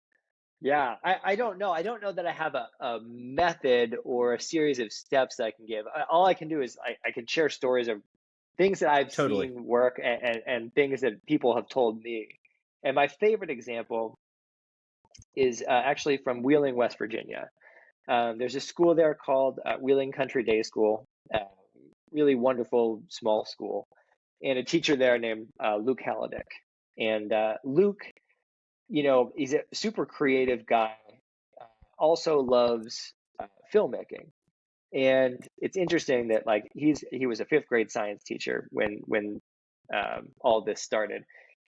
Yeah, I don't know. I don't know that I have a method or a series of steps that I can give. All I can do is I can share stories of things that I've seen work and things that people have told me. And my favorite example is actually from Wheeling, West Virginia. There's a school there called Wheeling Country Day School, really wonderful small school, and a teacher there named Luke Hallidick. And Luke, he's a super creative guy, also loves filmmaking. And it's interesting that like he was a fifth grade science teacher when all this started,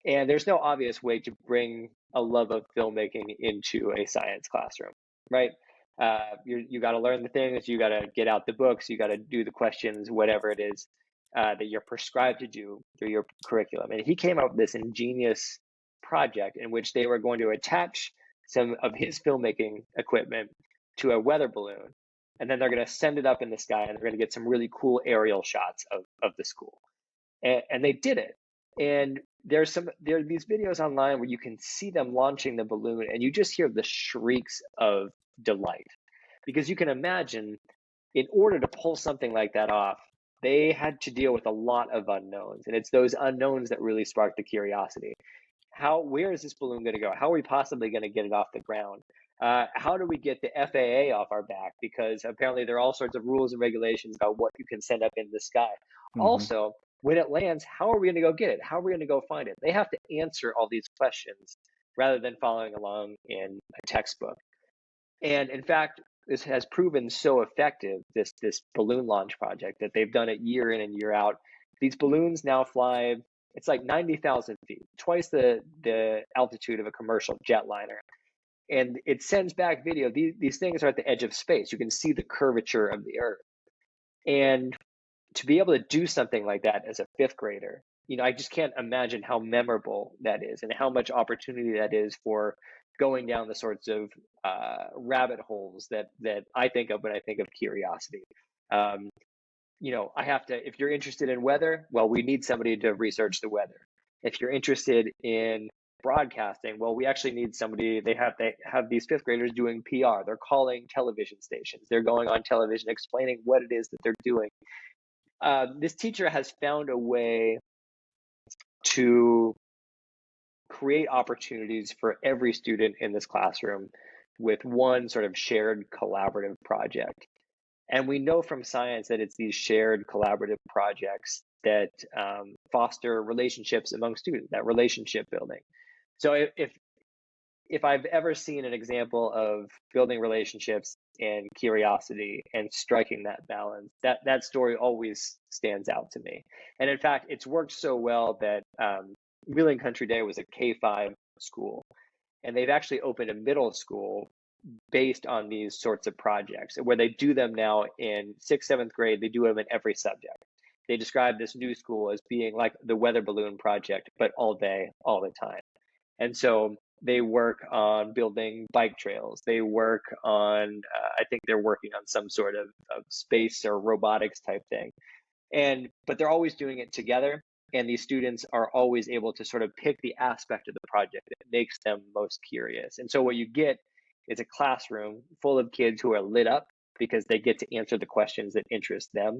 and there's no obvious way to bring a love of filmmaking into a science classroom, right? You got to learn the things, you got to get out the books, you got to do the questions, whatever it is that you're prescribed to do through your curriculum. And he came up with this ingenious project in which they were going to attach some of his filmmaking equipment to a weather balloon, and then they're going to send it up in the sky, and they're going to get some really cool aerial shots of the school. And they did it. And there are these videos online where you can see them launching the balloon, and you just hear the shrieks of delight, because you can imagine, in order to pull something like that off, they had to deal with a lot of unknowns, and it's those unknowns that really spark the curiosity. Where is this balloon going to go? How are we possibly going to get it off the ground? How do we get the FAA off our back? Because apparently there are all sorts of rules and regulations about what you can send up in the sky. Mm-hmm. Also, when it lands, how are we going to go get it? How are we going to go find it? They have to answer all these questions rather than following along in a textbook. And in fact, this has proven so effective, this balloon launch project, that they've done it year in and year out. These balloons now fly, it's like 90,000 feet, twice the altitude of a commercial jetliner. And it sends back video. These things are at the edge of space. You can see the curvature of the Earth. And to be able to do something like that as a fifth grader, I just can't imagine how memorable that is and how much opportunity that is for going down the sorts of rabbit holes that I think of when I think of curiosity. If you're interested in weather, well, we need somebody to research the weather. If you're interested in broadcasting, well, we actually need somebody. They have these fifth graders doing PR. They're calling television stations. They're going on television explaining what it is that they're doing. This teacher has found a way to create opportunities for every student in this classroom with one sort of shared collaborative project. And we know from science that it's these shared collaborative projects that foster relationships among students, that relationship building. So if I've ever seen an example of building relationships and curiosity and striking that balance, that story always stands out to me. And in fact, it's worked so well that Wheeling Country Day was a K-5 school, and they've actually opened a middle school based on these sorts of projects, where they do them now in 6th, 7th grade. They do them in every subject. They describe this new school as being like the weather balloon project, but all day, all the time. And so they work on building bike trails. They work on, I think they're working on some sort of space or robotics type thing. But they're always doing it together. And these students are always able to sort of pick the aspect of the project that makes them most curious. And so what you get is a classroom full of kids who are lit up because they get to answer the questions that interest them.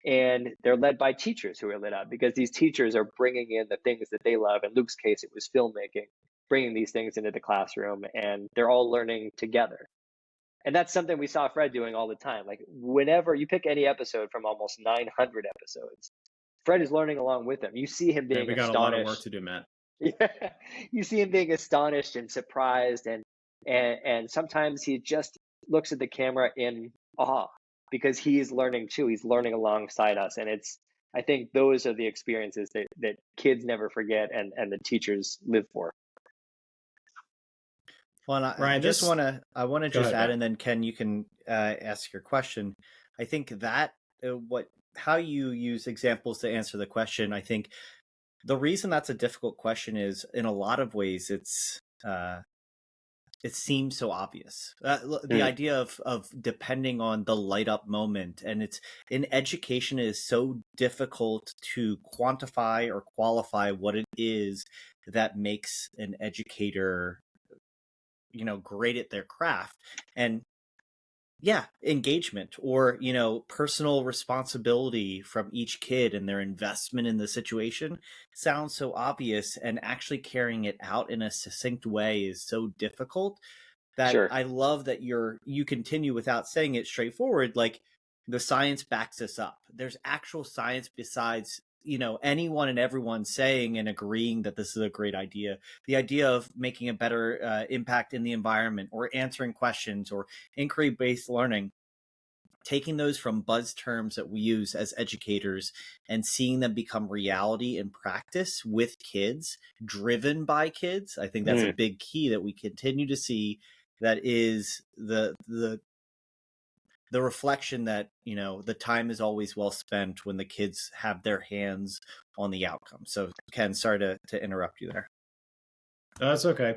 And they're led by teachers who are lit up because these teachers are bringing in the things that they love. In Luke's case, it was filmmaking, bringing these things into the classroom, and they're all learning together. And that's something we saw Fred doing all the time. Like whenever you pick any episode from almost 900 episodes, Fred is learning along with them. You see him being astonished. We got a lot of work to do, Matt. Yeah, you see him being astonished and surprised, and sometimes he just looks at the camera in awe because he's learning too. He's learning alongside us, and I think those are the experiences that kids never forget and the teachers live for. Well, I just want to add, and then Ken, you can ask your question. I think that how you use examples to answer the question, I think the reason that's a difficult question is in a lot of ways it seems so obvious. The idea of depending on the light up moment, and it's in education, is so difficult to quantify or qualify what it is that makes an educator great at their craft. And engagement or personal responsibility from each kid and their investment in the situation sounds so obvious, and actually carrying it out in a succinct way is so difficult that Sure. I love that you continue without saying it straightforward, like the science backs us up. There's actual science besides anyone and everyone saying and agreeing that this is a great idea. The idea of making a better impact in the environment, or answering questions, or inquiry-based learning, taking those from buzz terms that we use as educators and seeing them become reality in practice with kids, driven by kids. I think that's a big key that we continue to see. That is the reflection that, the time is always well spent when the kids have their hands on the outcome. So Ken, sorry to interrupt you there. That's okay.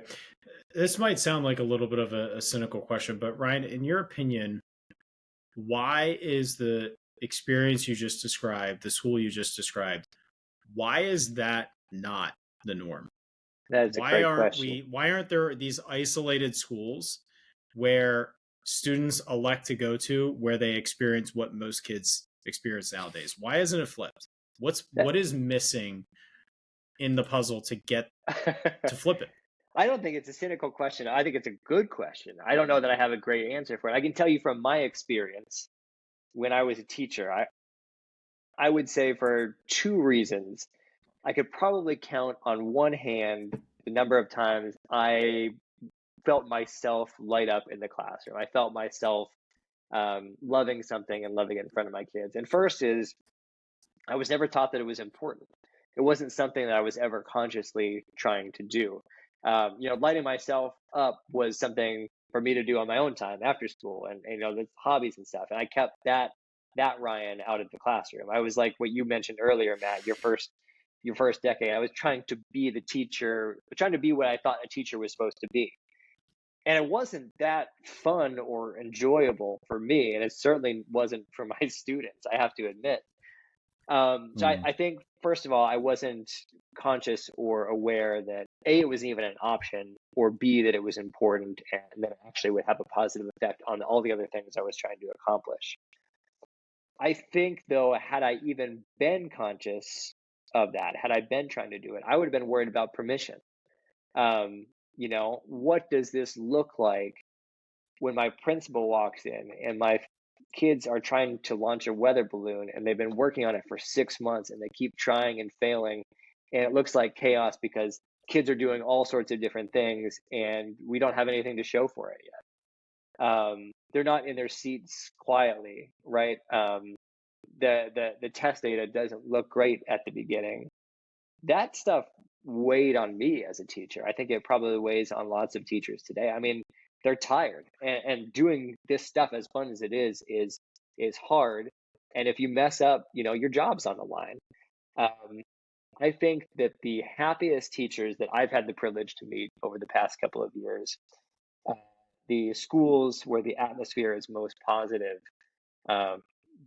This might sound like a little bit of a cynical question, but Ryan, in your opinion, why is the experience you just described, the school you just described, why is that not the norm? That's a great question. Why aren't there these isolated schools where students elect to go to, where they experience what most kids experience nowadays? Why isn't it flipped? What is missing in the puzzle to get to flip it? I don't think it's a cynical question. I think it's a good question. I don't know that I have a great answer for it. I can tell you from my experience when I was a teacher, I would say for two reasons. I could probably count on one hand the number of times I felt myself light up in the classroom. I felt myself loving something and loving it in front of my kids. And first is, I was never taught that it was important. It wasn't something that I was ever consciously trying to do. Lighting myself up was something for me to do on my own time after school, and the hobbies and stuff. And I kept that Ryan out of the classroom. I was like what you mentioned earlier, Matt. Your first decade, I was trying to be the teacher, trying to be what I thought a teacher was supposed to be. And it wasn't that fun or enjoyable for me, and it certainly wasn't for my students, I have to admit. So I think, first of all, I wasn't conscious or aware that A, it was even an option, or B, that it was important and that it actually would have a positive effect on all the other things I was trying to accomplish. I think, though, had I even been conscious of that, had I been trying to do it, I would have been worried about permission. What does this look like when my principal walks in and my kids are trying to launch a weather balloon and they've been working on it for 6 months and they keep trying and failing, and it looks like chaos because kids are doing all sorts of different things and we don't have anything to show for it yet. They're not in their seats quietly, right? The test data doesn't look great at the beginning. That stuff weighed on me as a teacher. I think it probably weighs on lots of teachers today. I mean, they're tired, and doing this stuff, as fun as it is hard. And if you mess up, your job's on the line. I think that the happiest teachers that I've had the privilege to meet over the past couple of years, the schools where the atmosphere is most positive,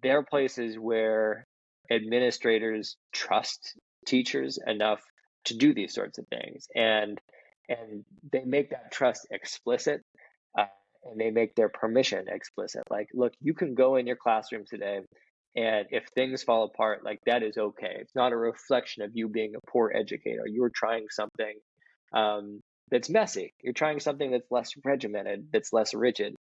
they're places where administrators trust teachers enough to do these sorts of things, and they make that trust explicit, and they make their permission explicit. Like, look, you can go in your classroom today, and if things fall apart, like, that is okay. It's not a reflection of you being a poor educator. You're trying something that's messy. You're trying something that's less regimented, that's less rigid.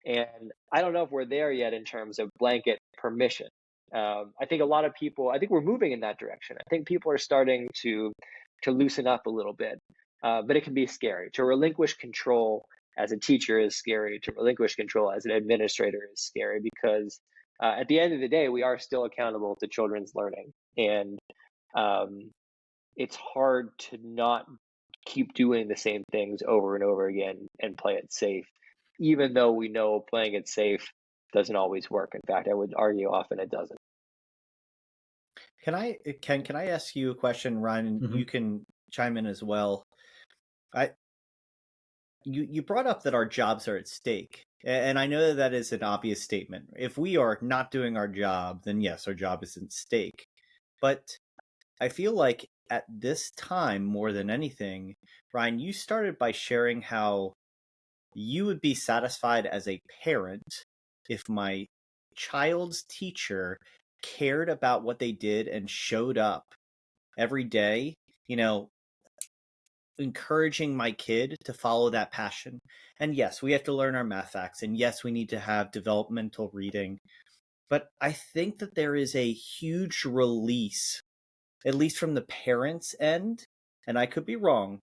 And I don't know if we're there yet in terms of blanket permission. I think a lot of people, I think we're moving in that direction. I think people are starting to loosen up a little bit, but it can be scary. To relinquish control as a teacher is scary. To relinquish control as an administrator is scary, because at the end of the day, we are still accountable to children's learning. And it's hard to not keep doing the same things over and over again and play it safe, even though we know playing it safe doesn't always work. In fact, I would argue often it doesn't. Can I ask you a question, Ryan? Mm-hmm. You can chime in as well. You brought up that our jobs are at stake, and I know that is an obvious statement. If we are not doing our job, then yes, our job is at stake. But I feel like at this time, more than anything, Ryan, you started by sharing how you would be satisfied as a parent if my child's teacher cared about what they did and showed up every day, encouraging my kid to follow that passion. And yes, we have to learn our math facts, and yes, we need to have developmental reading. But I think that there is a huge release at least from the parents' end, and I could be wrong.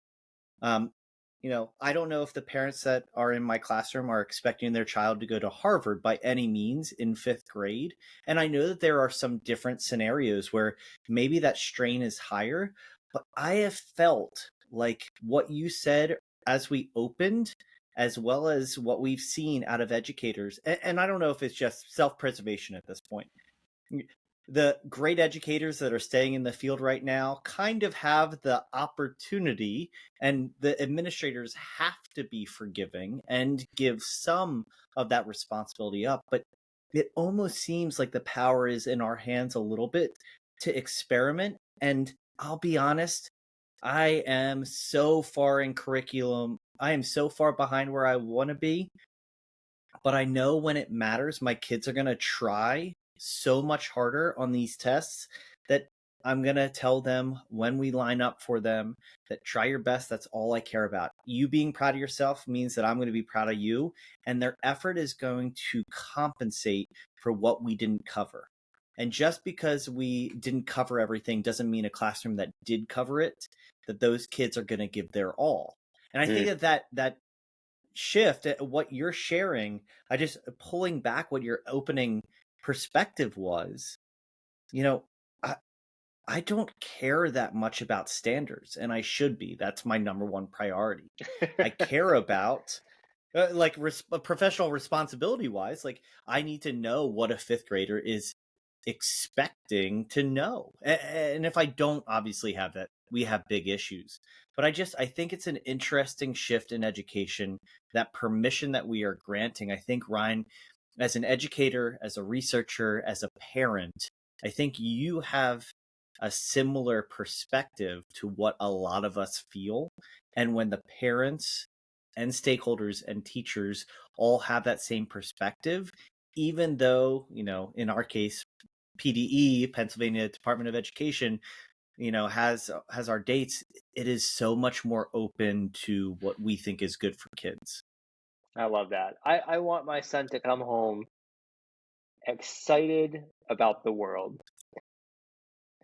Um, I don't know if the parents that are in my classroom are expecting their child to go to Harvard by any means in fifth grade. And I know that there are some different scenarios where maybe that strain is higher, but I have felt like what you said as we opened, as well as what we've seen out of educators, and I don't know if it's just self-preservation at this point. The great educators that are staying in the field right now kind of have the opportunity, and the administrators have to be forgiving and give some of that responsibility up. But it almost seems like the power is in our hands a little bit to experiment. And I'll be honest, I am so far in curriculum. I am so far behind where I want to be, but I know when it matters, my kids are going to try so much harder on these tests that I'm going to tell them when we line up for them that try your best. That's all I care about. You being proud of yourself means that I'm going to be proud of you, and their effort is going to compensate for what we didn't cover. And just because we didn't cover everything doesn't mean a classroom that did cover it, that those kids are going to give their all. And I think that shift, what you're sharing, I just pulling back what your opening perspective was, I don't care that much about standards, and I should be. That's my number one priority. I care about professional responsibility wise, like I need to know what a fifth grader is expecting to know. And if I don't obviously have that, we have big issues. But I think it's an interesting shift in education, that permission that we are granting. I think, Ryan, as an educator, as a researcher, as a parent, I think you have a similar perspective to what a lot of us feel. And when the parents and stakeholders and teachers all have that same perspective, even though, in our case, PDE, Pennsylvania Department of Education, has our dates, it is so much more open to what we think is good for kids. I love that. I want my son to come home excited about the world,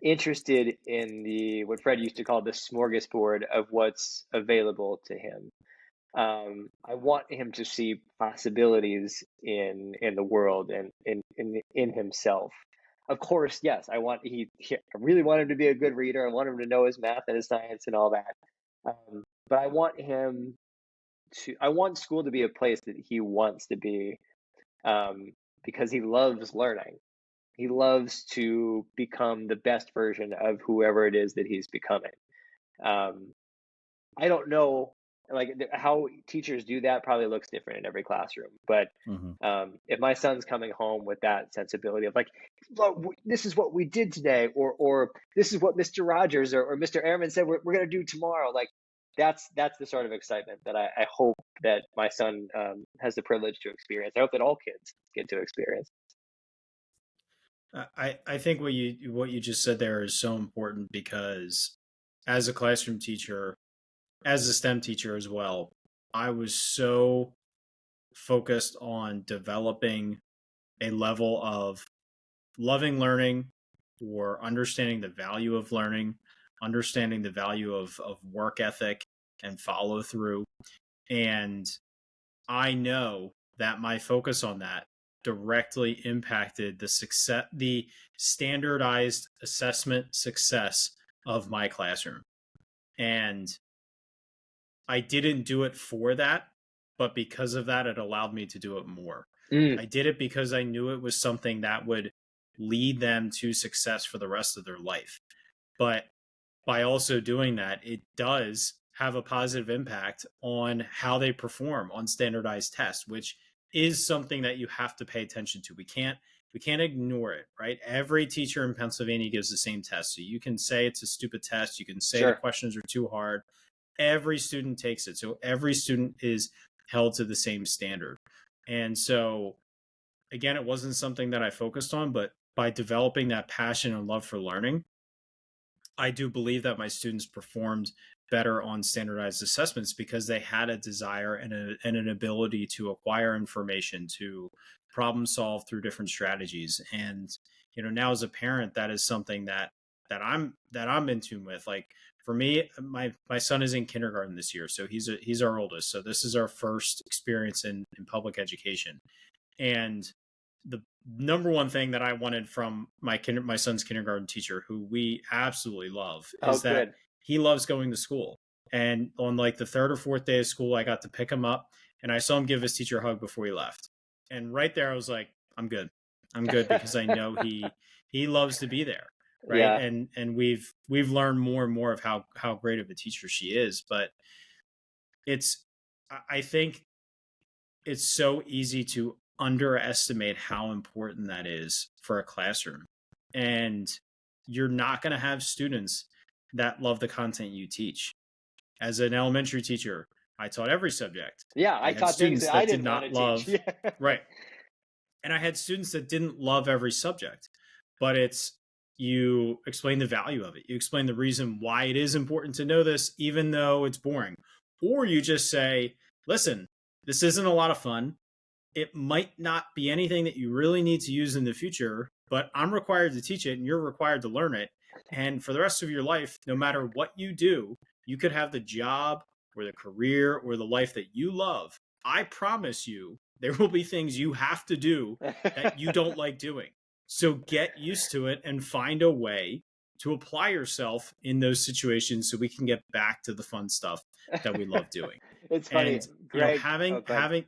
interested in what Fred used to call the smorgasbord of what's available to him. I want him to see possibilities in the world and in himself. Of course, yes, I really want him to be a good reader. I want him to know his math and his science and all that. But I want school to be a place that he wants to be, because he loves learning. He loves to become the best version of whoever it is that he's becoming. I don't know, how teachers do that probably looks different in every classroom. But if my son's coming home with that sensibility of like, look, this is what we did today, or this is what Mr. Rogers or Mr. Ehrman said we're going to do tomorrow, like that's the sort of excitement that I hope that my son has the privilege to experience. I hope that all kids get to experience. I think what you just said there is so important, because as a classroom teacher, as a STEM teacher as well, I was so focused on developing a level of loving learning, or understanding the value of learning, understanding the value of work ethic and follow through. And I know that my focus on that directly impacted the standardized assessment success of my classroom. And I didn't do it for that, but because of that, it allowed me to do it more. I did it because I knew it was something that would lead them to success for the rest of their life. But by also doing that, it does have a positive impact on how they perform on standardized tests, which is something that you have to pay attention to. We can't ignore it, right? Every teacher in Pennsylvania gives the same test. So you can say it's a stupid test. You can say the questions are too hard. Every student takes it. So every student is held to the same standard. And so, again, it wasn't something that I focused on, but by developing that passion and love for learning, I do believe that my students performed better on standardized assessments because they had a desire and an ability to acquire information, to problem solve through different strategies. And, now as a parent, that is something that I'm in tune with. Like for me, my son is in kindergarten this year, so he's our oldest. So this is our first experience in public education. And the number one thing that I wanted from my son's kindergarten teacher, who we absolutely love, is that he loves going to school. And on like the third or fourth day of school, I got to pick him up and I saw him give his teacher a hug before he left. And right there, I was like, I'm good because I know he loves to be there. Right. Yeah. And we've learned more and more of how great of a teacher she is. But I think it's so easy to underestimate how important that is for a classroom. And you're not going to have students that love the content you teach. As an elementary teacher, I taught every subject. Yeah, I taught students that I did not love. Yeah. Right. And I had students that didn't love every subject, but you explain the value of it. You explain the reason why it is important to know this, even though it's boring. Or you just say, listen, this isn't a lot of fun. It might not be anything that you really need to use in the future, but I'm required to teach it and you're required to learn it. And for the rest of your life, no matter what you do, you could have the job or the career or the life that you love. I promise you, there will be things you have to do that you don't like doing. So get used to it and find a way to apply yourself in those situations so we can get back to the fun stuff that we love doing. It's funny. And, Greg, having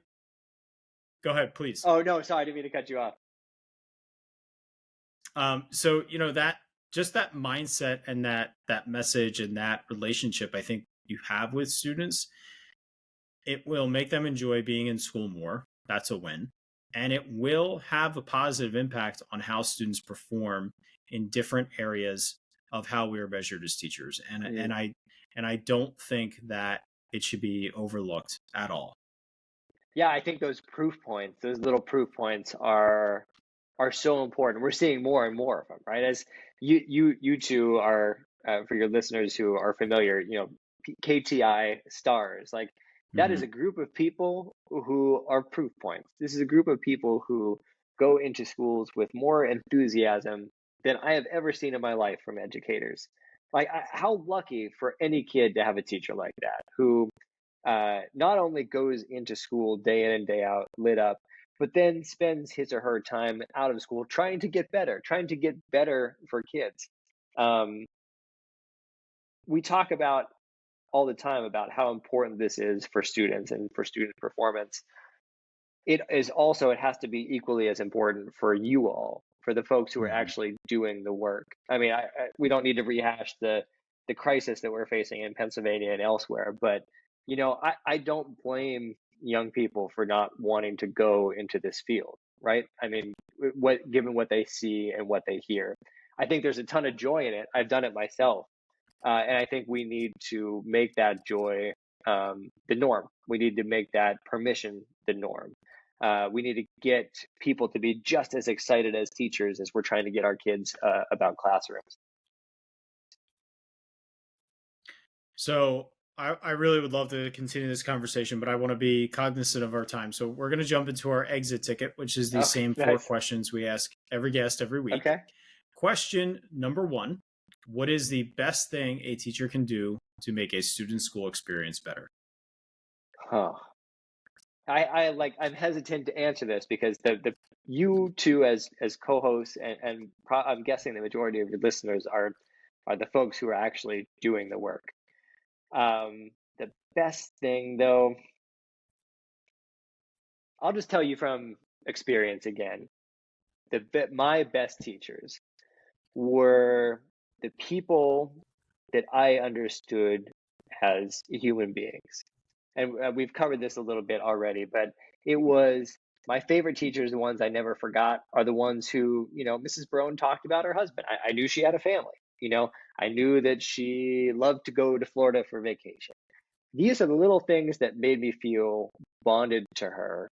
go ahead, please. Oh, no, sorry. I didn't mean to cut you off. So, that just that mindset and that message and that relationship, I think you have with students, it will make them enjoy being in school more. That's a win. And it will have a positive impact on how students perform in different areas of how we are measured as teachers. And I don't think that it should be overlooked at all. Yeah, I think those little proof points are so important. We're seeing more and more of them, right? As you two are, for your listeners who are familiar, KTI stars, like that is a group of people who are proof points. This is a group of people who go into schools with more enthusiasm than I have ever seen in my life from educators. Like, how lucky for any kid to have a teacher like that, who not only goes into school day in and day out, lit up, but then spends his or her time out of school trying to get better for kids. We talk about all the time about how important this is for students and for student performance. It has to be equally as important for you all, for the folks who are actually doing the work. I mean, we don't need to rehash the crisis that we're facing in Pennsylvania and elsewhere, but I don't blame young people for not wanting to go into this field, right? I mean, given what they see and what they hear, I think there's a ton of joy in it. I've done it myself. And I think we need to make that joy the norm. We need to make that permission the norm. We need to get people to be just as excited as teachers as we're trying to get our kids about classrooms. So I really would love to continue this conversation, but I want to be cognizant of our time. So we're going to jump into our exit ticket, which is the same 4 questions we ask every guest every week. Okay. Question number 1. What is the best thing a teacher can do to make a student school experience better? I'm hesitant to answer this because you two as co-hosts and I'm guessing the majority of your listeners are the folks who are actually doing the work. The best thing, though, I'll just tell you from experience again. My best teachers were the people that I understood as human beings. And we've covered this a little bit already, but it was my favorite teachers, the ones I never forgot, are the ones who, Mrs. Brown talked about her husband. I knew she had a family. I knew that she loved to go to Florida for vacation. These are the little things that made me feel bonded to her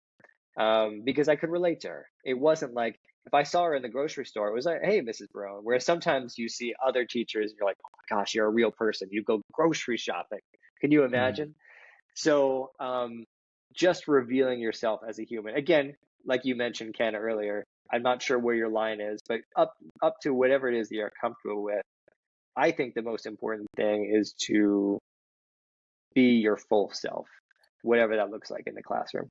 because I could relate to her. It wasn't like, if I saw her in the grocery store, it was like, hey, Mrs. Brown. Whereas sometimes you see other teachers and you're like, oh my gosh, you're a real person. You go grocery shopping. Can you imagine? So just revealing yourself as a human. Again, like you mentioned, Ken, earlier, I'm not sure where your line is, but up to whatever it is that you're comfortable with. I think the most important thing is to be your full self, whatever that looks like in the classroom.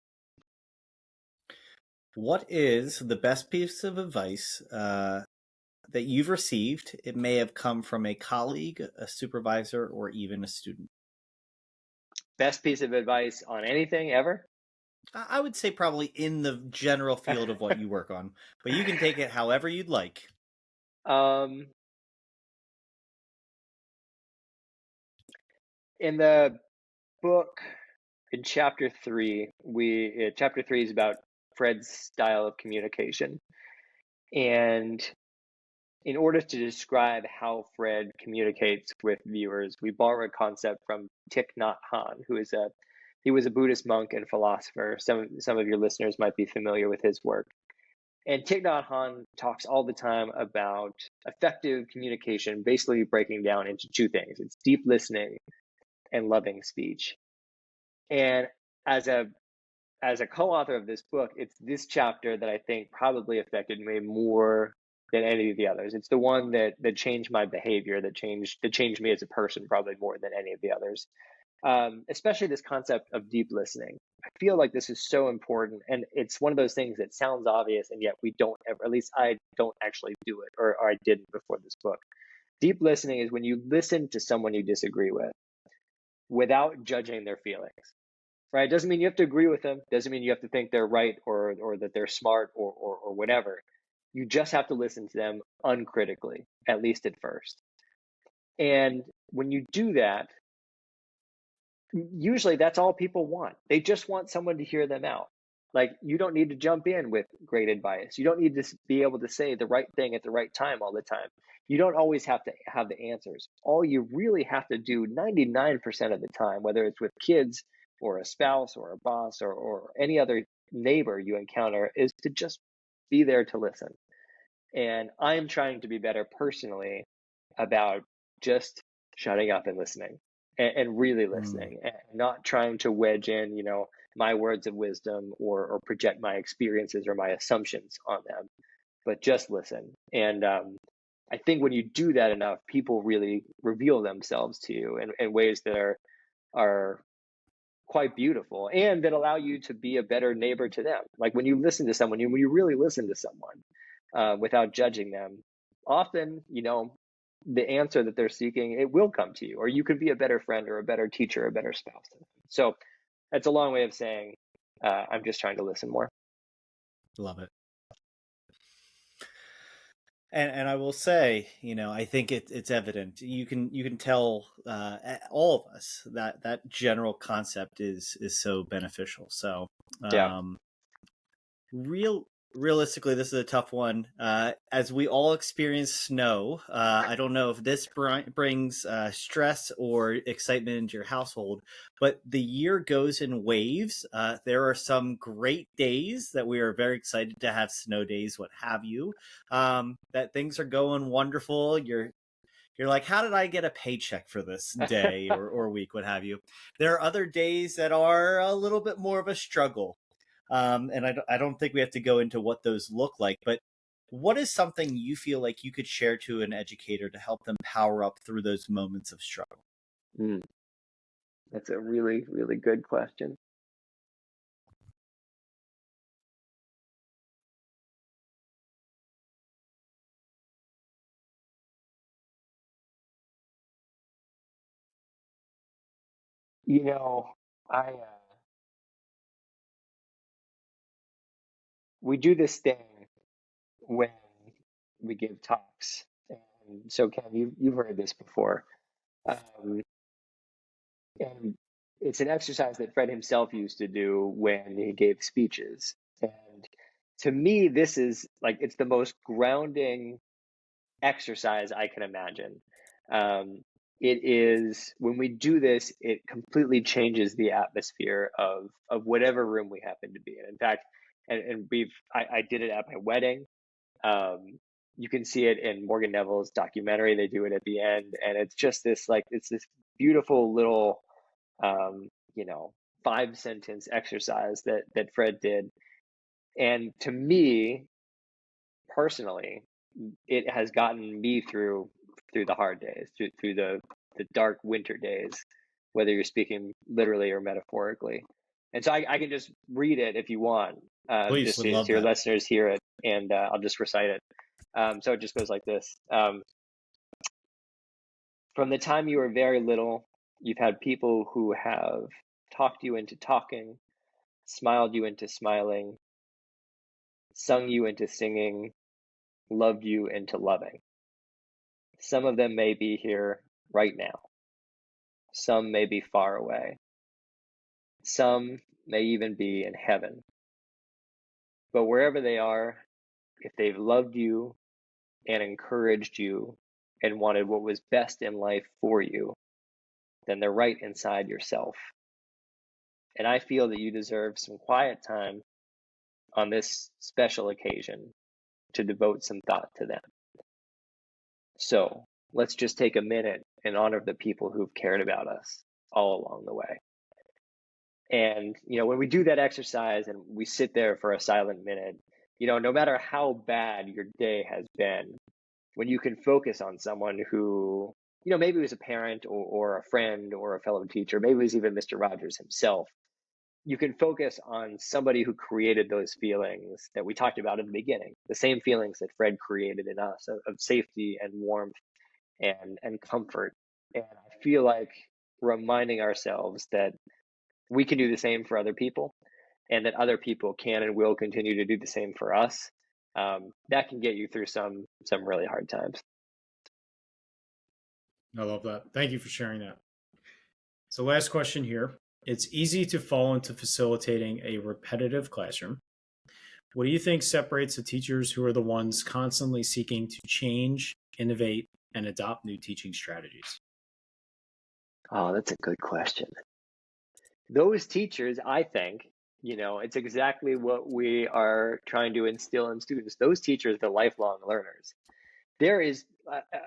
What is the best piece of advice that you've received? It may have come from a colleague, a supervisor, or even a student. Best piece of advice on anything ever? I would say probably in the general field of what you work on, but you can take it however you'd like. In the book, in chapter 3, chapter 3 is about Fred's style of communication. And in order to describe how Fred communicates with viewers, we borrow a concept from Thich Nhat Hanh, he was a Buddhist monk and philosopher. Some of your listeners might be familiar with his work. And Thich Nhat Hanh talks all the time about effective communication, basically breaking down into two things. It's deep listening and loving speech. And as a co-author of this book, it's this chapter that I think probably affected me more than any of the others. It's the one that changed my behavior, that changed me as a person probably more than any of the others. Especially this concept of deep listening. I feel like this is so important, and it's one of those things that sounds obvious, and yet we don't ever, at least I don't actually do it, or I didn't before this book. Deep listening is when you listen to someone you disagree with without judging their feelings. Right? It doesn't mean you have to agree with them. Doesn't mean you have to think they're right or that they're smart or whatever. You just have to listen to them uncritically, at least at first. And when you do that, usually that's all people want. They just want someone to hear them out. Like, you don't need to jump in with great advice. You don't need to be able to say the right thing at the right time all the time. You don't always have to have the answers. All you really have to do 99% of the time, whether it's with kids or a spouse or a boss or any other neighbor you encounter, is to just be there to listen. And I'm trying to be better personally about just shutting up and listening and really listening, and not trying to wedge in, my words of wisdom or project my experiences or my assumptions on them, but just listen. And I think when you do that enough, people really reveal themselves to you in ways that are quite beautiful and that allow you to be a better neighbor to them. Like when you listen to someone, when you really listen to someone without judging them, often, the answer that they're seeking, it will come to you, or you could be a better friend or a better teacher, or a better spouse to them. So that's a long way of saying I'm just trying to listen more. Love it. And I will say, I think it's evident. You can tell all of us that general concept is so beneficial. So, Yeah. Realistically, this is a tough one. As we all experience snow, I don't know if this brings stress or excitement into your household, but the year goes in waves. There are some great days that we are very excited to have snow days, what have you, that things are going wonderful. You're like, how did I get a paycheck for this day or week, what have you? There are other days that are a little bit more of a struggle. And I don't think we have to go into what those look like, but what is something you feel like you could share to an educator to help them power up through those moments of struggle? That's a really, really good question. We do this thing when we give talks, and so Ken, you've heard this before, and it's an exercise that Fred himself used to do when he gave speeches. And to me, this is like, it's the most grounding exercise I can imagine. It is, when we do this, it completely changes the atmosphere of whatever room we happen to be in. In fact, and I did it at my wedding. You can see it in Morgan Neville's documentary. They do it at the end, and it's just this, like, it's this beautiful little 5-sentence exercise that Fred did. And to me personally, it has gotten me through through the hard days, through the dark winter days, whether you're speaking literally or metaphorically. And so I can just read it if you want, Please, just would so love your that. listeners hear it, and I'll just recite it. So it just goes like this. From the time you were very little, you've had people who have talked you into talking, smiled you into smiling, sung you into singing, loved you into loving. Some of them may be here right now. Some may be far away. Some may even be in heaven. But wherever they are, if they've loved you and encouraged you and wanted what was best in life for you, then they're right inside yourself. And I feel that you deserve some quiet time on this special occasion to devote some thought to them. So let's just take a minute and honor the people who've cared about us all along the way. And, when we do that exercise and we sit there for a silent minute, no matter how bad your day has been, when you can focus on someone who, maybe was a parent or a friend or a fellow teacher, maybe it was even Mr. Rogers himself, you can focus on somebody who created those feelings that we talked about in the beginning, the same feelings that Fred created in us of safety and warmth and comfort. And I feel like reminding ourselves that we can do the same for other people and that other people can and will continue to do the same for us. That can get you through some really hard times. I love that. Thank you for sharing that. So last question here. It's easy to fall into facilitating a repetitive classroom. What do you think separates the teachers who are the ones constantly seeking to change, innovate, and adopt new teaching strategies? Oh, that's a good question. Those teachers, I think, it's exactly what we are trying to instill in students. Those teachers, the lifelong learners. There is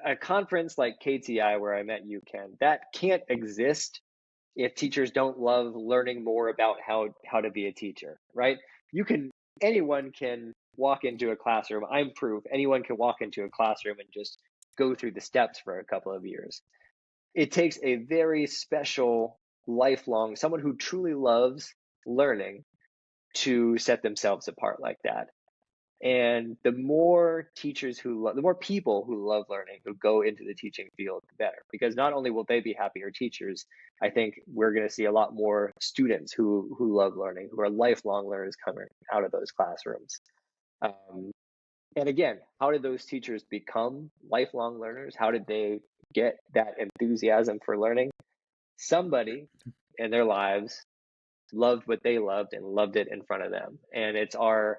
a conference like KTI where I met you, Ken, that can't exist if teachers don't love learning more about how to be a teacher, right? Anyone can walk into a classroom. I'm proof. Anyone can walk into a classroom and just go through the steps for a couple of years. It takes a very special, lifelong, someone who truly loves learning to set themselves apart like that. And the more the more people who love learning, who go into the teaching field, the better. Because not only will they be happier teachers, I think we're going to see a lot more students who love learning, who are lifelong learners coming out of those classrooms. And again, how did those teachers become lifelong learners? How did they get that enthusiasm for learning? Somebody in their lives loved what they loved and loved it in front of them. And it's our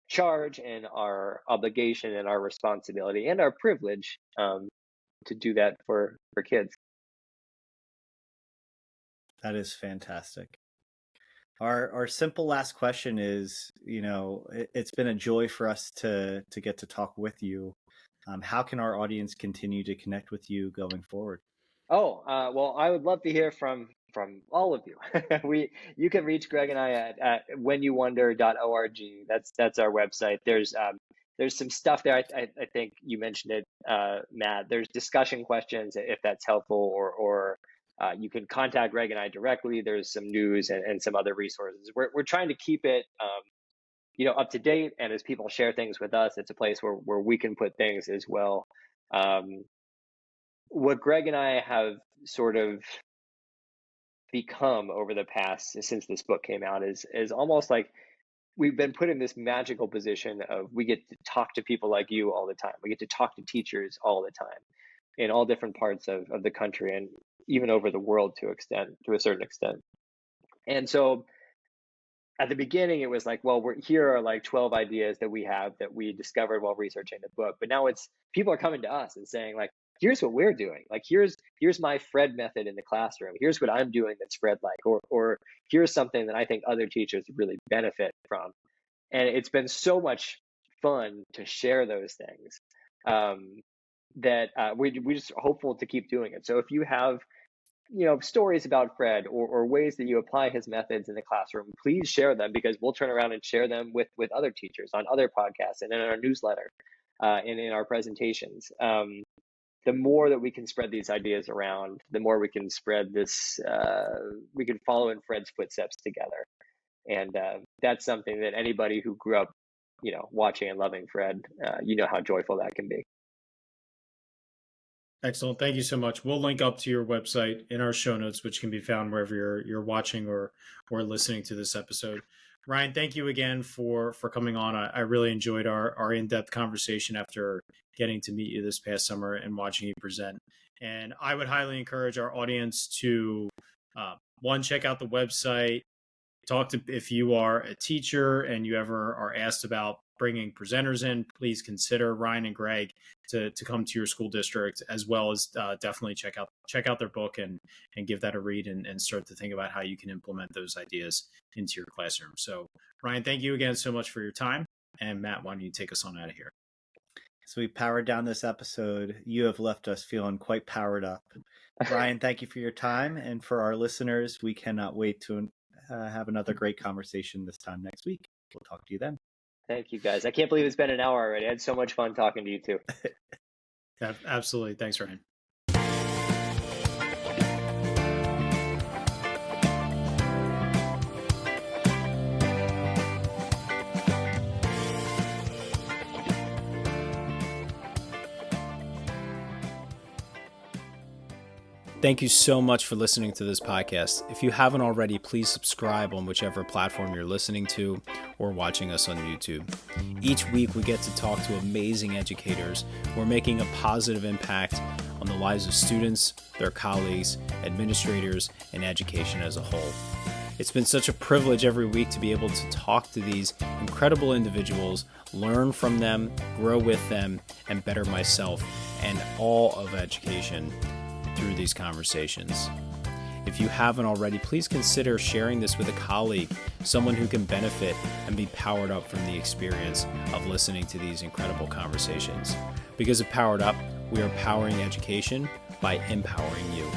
charge and our obligation and our responsibility and our privilege to do that for kids. That is fantastic. Our simple last question is, it's been a joy for us to get to talk with you. How can our audience continue to connect with you going forward? Well, I would love to hear from all of you. You can reach Greg and I at whenyouwonder.org. That's our website. There's some stuff there. I think you mentioned it, Matt. There's discussion questions if that's helpful, or you can contact Greg and I directly. There's some news and some other resources. We're trying to keep it up to date, and as people share things with us, it's a place where we can put things as well. What Greg and I have sort of become over the past, since this book came out, is almost like we've been put in this magical position of we get to talk to people like you all the time. We get to talk to teachers all the time in all different parts of the country and even over the world to a certain extent. And so at the beginning, it was like, well, here are like 12 ideas that we have that we discovered while researching the book. But now people are coming to us and saying, like, here's what we're doing. Like, here's my Fred method in the classroom. Here's what I'm doing that's Fred-like, or here's something that I think other teachers really benefit from. And it's been so much fun to share those things that we're just hopeful to keep doing it. So if you have stories about Fred or ways that you apply his methods in the classroom, please share them, because we'll turn around and share them with other teachers on other podcasts and in our newsletter and in our presentations. the more that we can spread these ideas around, the more we can spread this, we can follow in Fred's footsteps together. And that's something that anybody who grew up, watching and loving Fred, how joyful that can be. Excellent. Thank you so much. We'll link up to your website in our show notes, which can be found wherever you're watching or listening to this episode. Ryan, thank you again for coming on. I really enjoyed our in-depth conversation after getting to meet you this past summer and watching you present. And I would highly encourage our audience to, one, check out the website, if you are a teacher and you ever are asked about bringing presenters in, please consider Ryan and Greg to come to your school district, as well as definitely check out their book and give that a read and start to think about how you can implement those ideas into your classroom. So Ryan, thank you again so much for your time. And Matt, why don't you take us on out of here? So we powered down this episode. You have left us feeling quite powered up. Ryan, thank you for your time. And for our listeners, we cannot wait to have another great conversation this time next week. We'll talk to you then. Thank you, guys. I can't believe it's been an hour already. I had so much fun talking to you too. Absolutely. Thanks, Ryan. Thank you so much for listening to this podcast. If you haven't already, please subscribe on whichever platform you're listening to or watching us on YouTube. Each week, we get to talk to amazing educators who are making a positive impact on the lives of students, their colleagues, administrators, and education as a whole. It's been such a privilege every week to be able to talk to these incredible individuals, learn from them, grow with them, and better myself and all of education through these conversations. If you haven't already, please consider sharing this with a colleague, someone who can benefit and be powered up from the experience of listening to these incredible conversations. Because of Powered Up, we are powering education by empowering you.